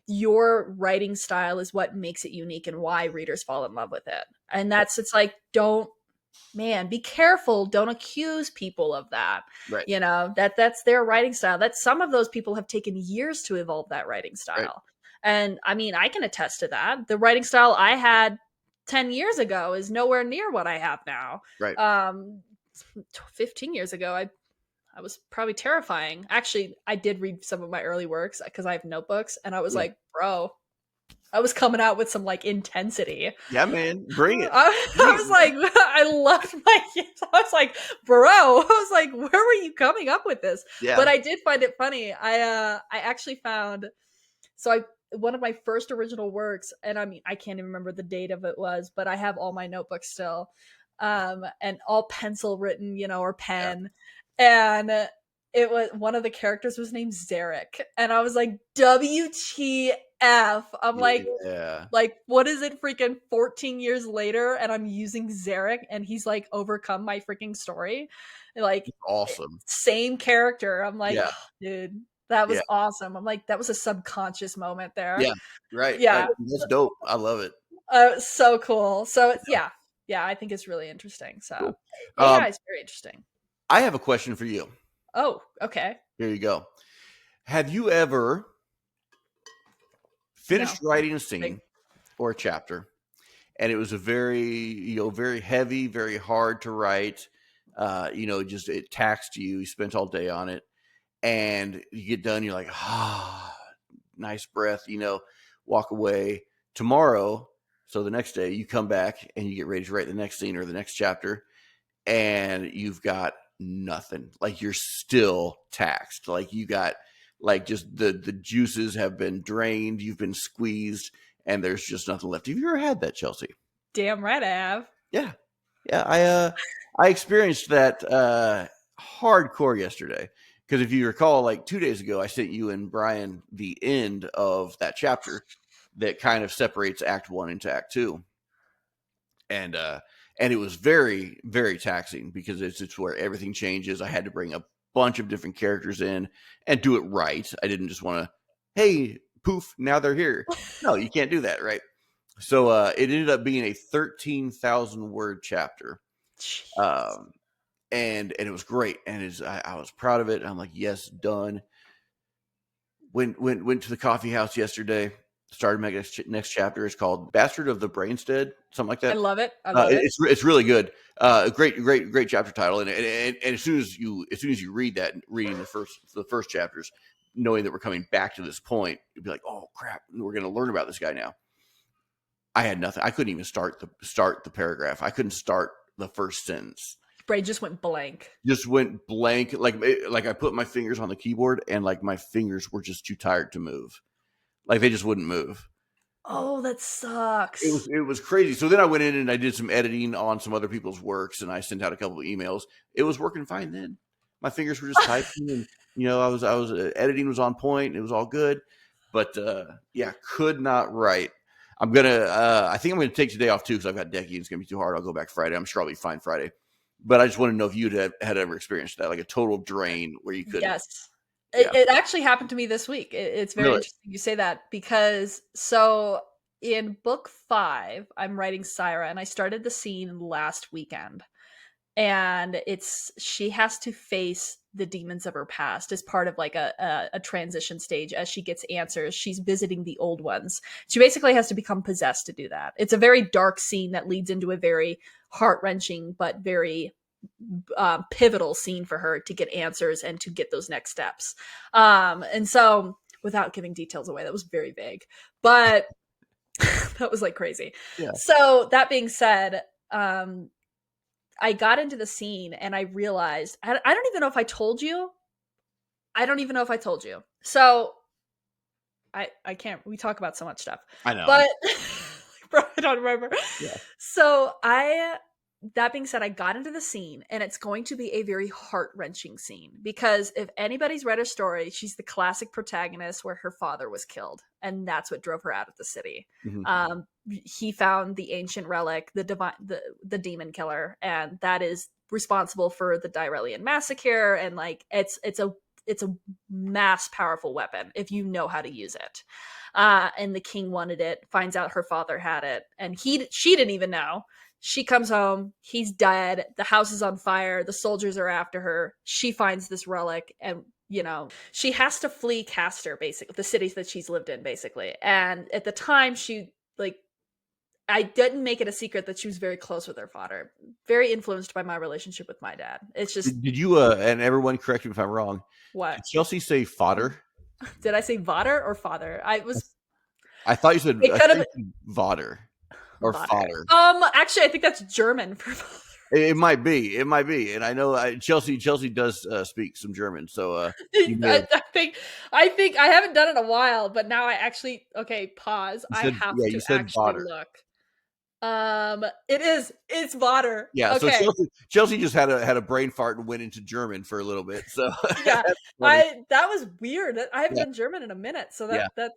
your writing style is what makes it unique and why readers fall in love with it. And it's like, be careful, don't accuse people of that. Right. That's their writing style. That some of those people have taken years to evolve that writing Right. style. And I mean, I can attest to that. The writing style I had 10 years ago is nowhere near what I have now. Right. 15 years ago, I was probably terrifying. Actually, I did read some of my early works because I have notebooks, and I was Yeah. like, bro, I was coming out with some like intensity. Yeah, man, bring it. I Bring was it. like, I loved my kids. I was like, bro, I was like, where were you coming up with this? But Yeah. I did find it funny. I actually found, so I, one of my first original works, and I mean, I can't even remember the date of it was, but I have all my notebooks still, and all pencil written, or Yeah. pen, and it was, one of the characters was named Zarek, and I was like, WTF? I'm Yeah. like, what is it, freaking 14 years later, and I'm using Zarek, and he's like overcome my freaking story, like, Awesome. same character. I'm like, Yeah. oh, dude, that Yeah. was awesome. I'm like, that was a subconscious moment there. Yeah. Right. Yeah, Right. That's dope. I love it. so cool. So yeah, yeah, I think it's really interesting. So Cool. AI is very interesting. I have a question for you. Oh, okay. Here you go. Have you ever No, finished writing a big. scene or a chapter, and it was a very, very heavy, very hard to write? Just it taxed you. You spent all day on it, and you get done. You're like, nice breath. Walk away. Tomorrow, so the next day, you come back and you get ready to write the next scene or the next chapter, and you've got nothing. Like you're still taxed. Like you got like just the juices have been drained, you've been squeezed, and there's just nothing left. Have you ever had that, Chelsea? Damn right I have. Yeah. Yeah. I experienced that hardcore yesterday. Because if you recall, like 2 days ago, I sent you and Brian the end of that chapter that kind of separates Act One into Act Two, and it was very, very taxing because it's where everything changes. I had to bring a bunch of different characters in and do it right. I didn't just want to, hey, poof, now they're here. No, you can't do that, right? So it ended up being a 13,000 word chapter, Jeez. um, and it was great, and I was proud of it. I'm like, yes, done. Went to the coffee house yesterday. Started my next chapter. It's called Bastard of the Brainstead, something like I that. love it. I love it. It's really good. Great chapter title, and as soon as you read that, reading the first chapters, knowing that we're coming back to this point, you'd be like, oh crap, we're going to learn about this guy now. I had nothing. I couldn't even start the paragraph. I couldn't start the first sentence. Brain just went blank. Just went blank. Like I put my fingers on the keyboard, and like my fingers were just too tired to move. Like they just wouldn't move. Oh, that It sucks. was it was crazy. So then I went in and I did some editing on some other people's works, and I sent out a couple of emails. It was working fine then. My fingers were just typing, and I was editing was on point. It was all good, but yeah, could not write. I think I'm gonna take today off too because I've got decky. It's gonna be too hard. I'll go back Friday. I'm sure I'll be fine Friday. But I just want to know if you'd had ever experienced that, like a total drain where you couldn't. Yes. Yeah, It actually happened to me this week. It's very really. interesting you say that because so in book 5, I'm writing Syra, and I started the scene last weekend. And it's she has to face the demons of her past as part of like a transition stage as she gets answers. She's visiting the old ones. She basically has to become possessed to do that. It's a very dark scene that leads into a very heart-wrenching but very pivotal scene for her to get answers and to get those next steps. And so, without giving details away, that was very vague, but that was like crazy. Yeah. So that being said, I got into the scene and I realized I don't even know if I told you. I don't even know if I told you. So I can't. We talk about so much stuff, I know. but bro, I don't remember. Yeah. So I. That being said, I got into the scene, and it's going to be a very heart wrenching scene because if anybody's read her story, she's the classic protagonist where her father was killed, and that's what drove her out of the city. Mhm. He found the ancient relic, the demon killer, and that is responsible for the Dyrelian massacre. And like it's a mass powerful weapon if you know how to use it. And the king wanted it, finds out her father had it, and she didn't even know. She comes home, he's dead, the house is on fire, the soldiers are after her. She finds this relic, and she has to flee Castor, basically, the cities that she's lived in, basically. And at the time, she like I didn't make it a secret that she was very close with her father, very influenced by my relationship with my dad. It's just Did you and everyone correct me if I'm wrong? what Did Chelsea say fodder? did I say Vader or father? I was I thought you said It could have Vater or Butter. fodder. Actually, I think that's German for father. It might be. It might be. And I know Chelsea does speak some German, so you may have. I think I haven't done it in a while, but now I actually pause. You I said, have yeah, you to said actually Vater. look. It's Vater. Yeah, so Okay. Chelsea just had a brain fart and went into German for a little bit. So Yeah. that's funny. That was weird. I haven't Yeah, done German in a minute, so yeah, that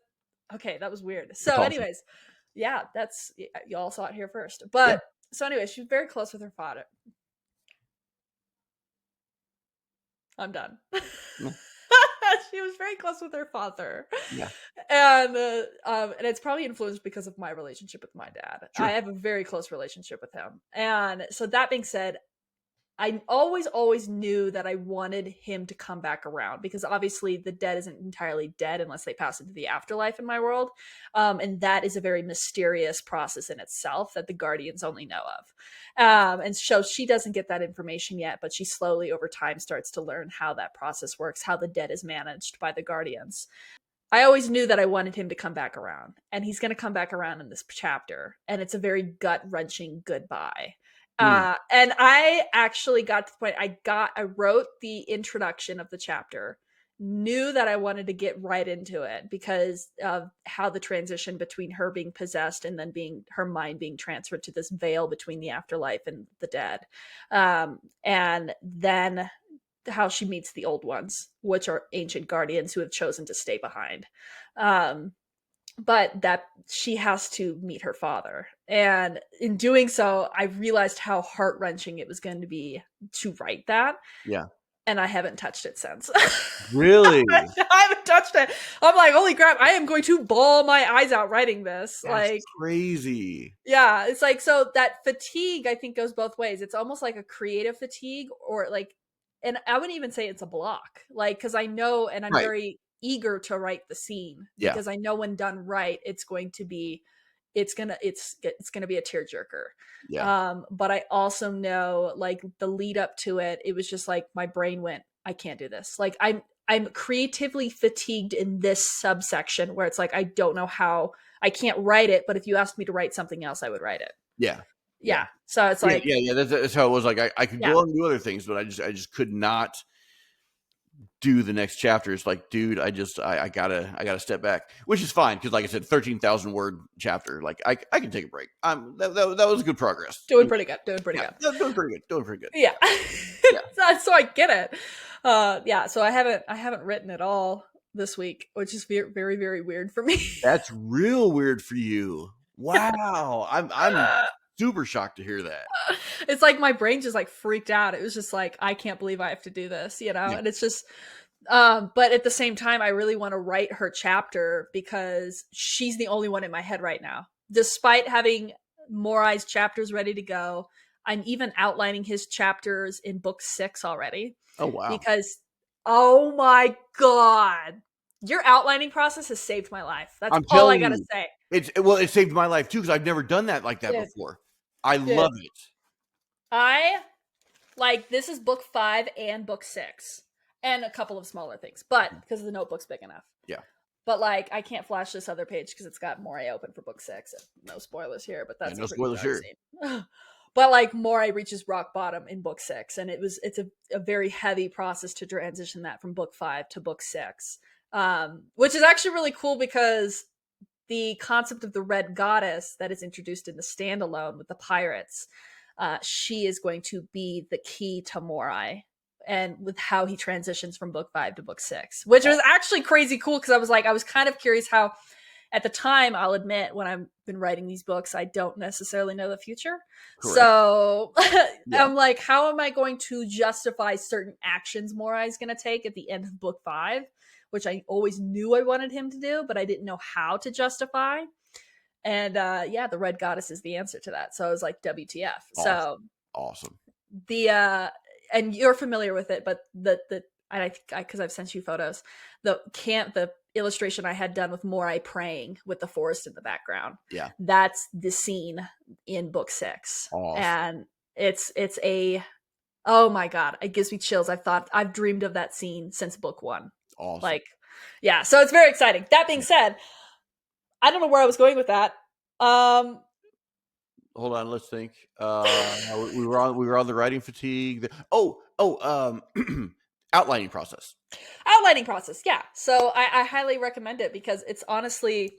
okay, that was weird. that's So awesome. anyways, yeah, that's you all saw it here first. Yeah, But so anyway, she's very close with her father. I'm done. yeah, She was very close with her father, yeah, and it's probably influenced because of my relationship with my dad. I sure. have a very close relationship with him, and so that being said, I always knew that I wanted him to come back around because obviously the dead isn't entirely dead unless they pass into the afterlife in my world. And that is a very mysterious process in itself that the guardians only know of. And so she doesn't get that information yet, but she slowly over time starts to learn how that process works, how the dead is managed by the guardians. I always knew that I wanted him to come back around, and he's going to come back around in this chapter, and it's a very gut wrenching goodbye. Hmm. And I actually got to the point I wrote the introduction of the chapter, knew that I wanted to get right into it because of how the transition between her being possessed and then being her mind being transferred to this veil between the afterlife and the dead. And then how she meets the old ones, which are ancient guardians who have chosen to stay behind. Um, but that she has to meet her father. And in doing so, I realized how heart wrenching it was going to be to write that. Yeah. And I haven't touched it since. Really? I haven't touched it. I'm like, holy crap, I am going to bawl my eyes out writing this. That's Like, crazy. yeah, it's like, so that fatigue I think goes both ways. It's almost like a creative fatigue, or like, and I wouldn't even say it's a block, like, because I know, and I'm Right. very eager to write the scene Yeah. because I know when done right, it's going to be, it's gonna be a tearjerker. Yeah. But I also know, like, the lead up to it, it was just like my brain went, I can't do this. Like, I'm creatively fatigued in this subsection where it's like I don't know how, I can't write it, but if you asked me to write something else, I would write it. Yeah. Yeah. Yeah. So it's Yeah. like, Yeah. Yeah. That's how it was. Like I could yeah, go on and do other things, but I just could not do the next chapter. It's like, dude, I gotta step back, which is fine because, like I said, 13,000 word chapter. Like I can take a break. That was good progress. doing pretty good, doing pretty Yeah, good. doing pretty good, doing pretty good. Yeah. Yeah, So I get it. Yeah. So I haven't written at all this week, which is very, very, very weird for me. that's real weird for you. Wow, I'm super shocked to hear that. It's like my brain just like freaked out. It was just like, I can't believe I have to do this, Yeah, and it's just, but at the same time, I really want to write her chapter because she's the only one in my head right now. Despite having Morai's chapters ready to go, I'm even outlining his chapters in book 6 already oh wow, because, oh my God, your outlining process has saved my life. That's I'm all I telling got to you, say. it saved my life too because I've never done that like that Dude, before. I dude, love it. I like, this is book 5 and book 6 and a couple of smaller things, but because the notebook's big enough. Yeah, But like, I can't flash this other page because it's got Moray open for book 6. No spoilers here, but yeah, that's a no pretty spoilers dark here. scene. But like, Moray reaches rock bottom in book 6, and it's a very heavy process to transition that from book 5 to book 6, which is actually really cool because the concept of the red goddess that is introduced in the standalone with the pirates, she is going to be the key to Morai and with how he transitions from book 5 to book 6, which was actually crazy cool because I was kind of curious how, at the time, I'll admit, when I've been writing these books, I don't necessarily know the future. Correct. So Yeah, I'm like, how am I going to justify certain actions Morai is going to take at the end of book 5, which I always knew I wanted him to do, but I didn't know how to justify. And yeah, the red goddess is the answer to that. So I was like, WTF. awesome, So awesome. the and you're familiar with it, but the I think, because I've sent you photos, the illustration I had done with Morai praying with the forest in the background, Yeah, that's the scene in book 6. awesome, And it's a, oh my God, it gives me chills. I've dreamed of that scene since book 1. awesome. Like, yeah, so it's very exciting. That being said, I don't know where I was going with that. Um, Hold on, let's think. We were on the writing fatigue. Outlining process. Outlining process, yeah. So I highly recommend it because it's honestly,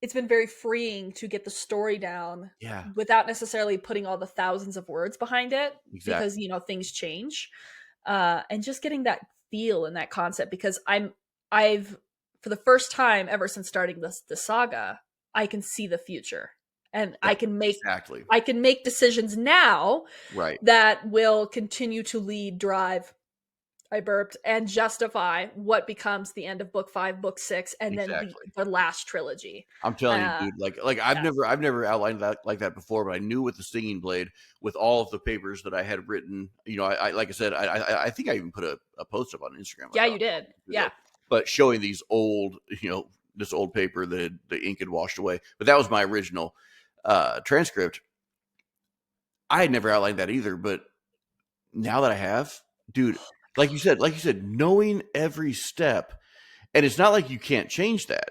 it's been very freeing to get the story down Yeah, without necessarily putting all the thousands of words behind it, because exactly. things change, and just getting that feel and that concept, because I've for the first time ever since starting the saga, I can see the future, and Yeah, exactly. I can make decisions now Right. that will continue to lead, drive, I burped, and justify what becomes the end of book 5, book 6, and then Exactly. the last trilogy. I'm telling you, Uh, dude. Like I've yeah. never outlined that like that before, but I knew with the stinging blade, with all of the papers that I had written. I like I said, I think I even put a post up on Instagram Yeah, about you did. a month Yeah. ago, but showing these old, this old paper that the ink had washed away. But that was my original transcript. I had never outlined that either, but now that I have, dude, like you said, knowing every step. And it's not like you can't change that,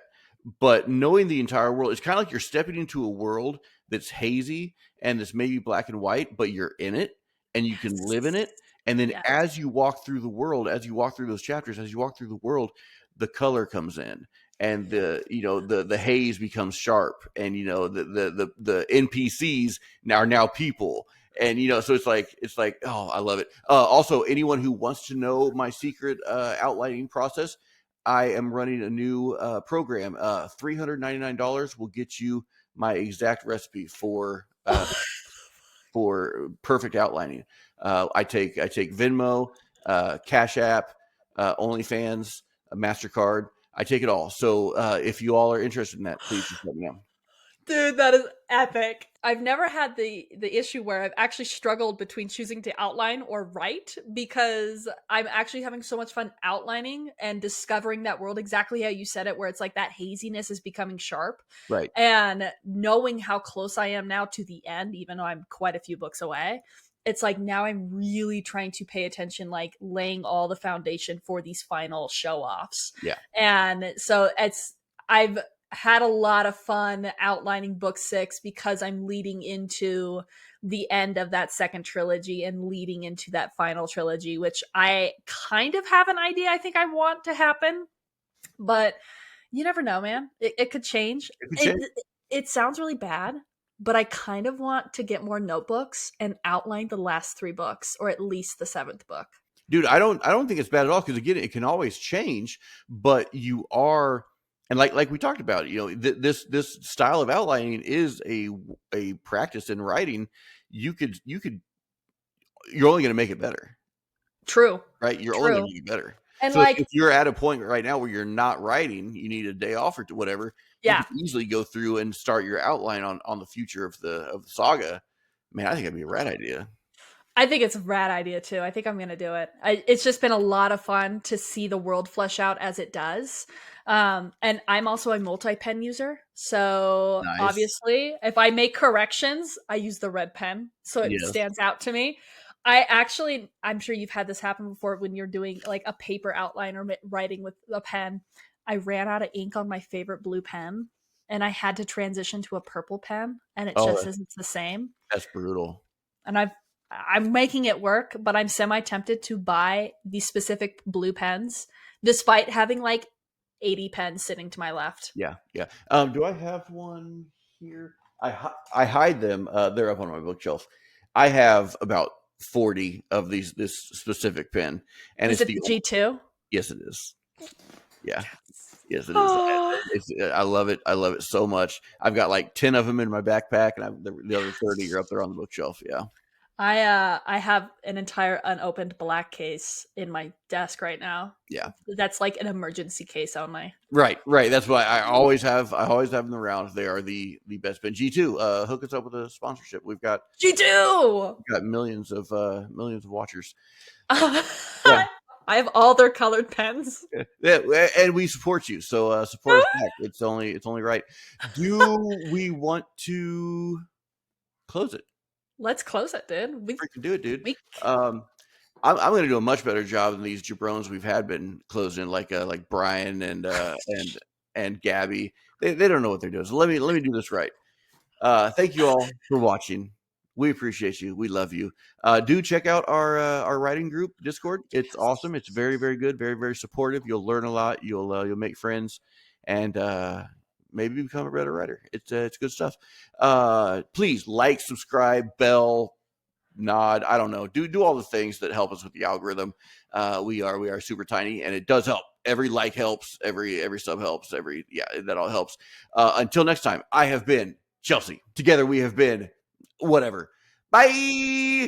but knowing the entire world, it's kind of like you're stepping into a world that's hazy and that's maybe black and white, but you're in it and you can live in it. Yes. And then Yes. as you walk through the world, as you walk through those chapters, as you walk through the world, the color comes in and the haze becomes sharp, and the NPCs are now people. And so it's like, oh, I love it. Also, anyone who wants to know my secret outlining process, I am running a new program. $399 will get you my exact recipe for perfect outlining. I take Venmo, Cash App, OnlyFans, Mastercard. I take it all. So if you all are interested in that, please just let me know. Dude, that is epic. I've never had the issue where I've actually struggled between choosing to outline or write, because I'm actually having so much fun outlining and discovering that world exactly how you said it, where it's like that haziness is becoming sharp. Right. And knowing how close I am now to the end, even though I'm quite a few books away, it's like now I'm really trying to pay attention, like laying all the foundation for these final show offs. Yeah. And so I've had a lot of fun outlining book 6 because I'm leading into the end of that second trilogy and leading into that final trilogy, which I kind of have an idea I think I want to happen, but you never know, man. It could change. It could It change. it sounds really bad, but I kind of want to get more notebooks and outline the last 3 books, or at least the 7th book. Dude, I don't think it's bad at all, because again, it can always change, but you are, and like we talked about, this style of outlining is a practice in writing. You're only going to make it better, True. right? You're only going True. to make it better. And So if like, you're at a point right now where you're not writing, you need a day off or whatever, you yeah, could easily go through and start your outline on the future of the saga. Man, I think that'd be a rad idea. I think it's a rad idea too. I think I'm gonna do it. It's just been a lot of fun to see the world flesh out as it does. And I'm also a multi-pen user, so Nice. obviously, if I make corrections, I use the red pen, so it Yes. stands out to me. I'm sure you've had this happen before when you're doing like a paper outline or writing with a pen. I ran out of ink on my favorite blue pen, and I had to transition to a purple pen, and it Oh, just isn't the same. that's brutal. And I'm making it work, but I'm semi tempted to buy these specific blue pens, despite having like 80 pens sitting to my left. Yeah, yeah. Do I have one here? I hide them. They're up on my bookshelf. I have about 40 of this specific pen, and Is it's it the the G2? yes, it is. Yeah, yes, it is. Oh, I love it. I love it so much. I've got like 10 of them in my backpack, and the other 30 are up there on the bookshelf. Yeah, I have an entire unopened black case in my desk right now. yeah. That's like an emergency case only. Right, right. That's why I always have them around. They are the best pen. G2, hook us up with a sponsorship. We've got G2. millions of watchers. I Yeah. have all their colored pens. Yeah, and we support you. So support us back. It's only right. Do we want to close it? Let's close it, dude. Freaking do it, dude. We Um, I'm going to do a much better job than these jabrones we've had been closing, like Brian and and Gabby. They don't know what they're doing. So let me do this right. Thank you all for watching. We appreciate you. We love you. Do check out our writing group Discord. It's awesome. It's very, very good. Very, very supportive. You'll learn a lot. You'll make friends, and maybe become a better writer. It's good stuff. Please like, subscribe, bell, nod. I don't know. Do all the things that help us with the algorithm. We are super tiny, and it does help. Every like helps. Every sub helps. That all helps. Until next time, I have been Chelsea. Together we have been whatever. Bye.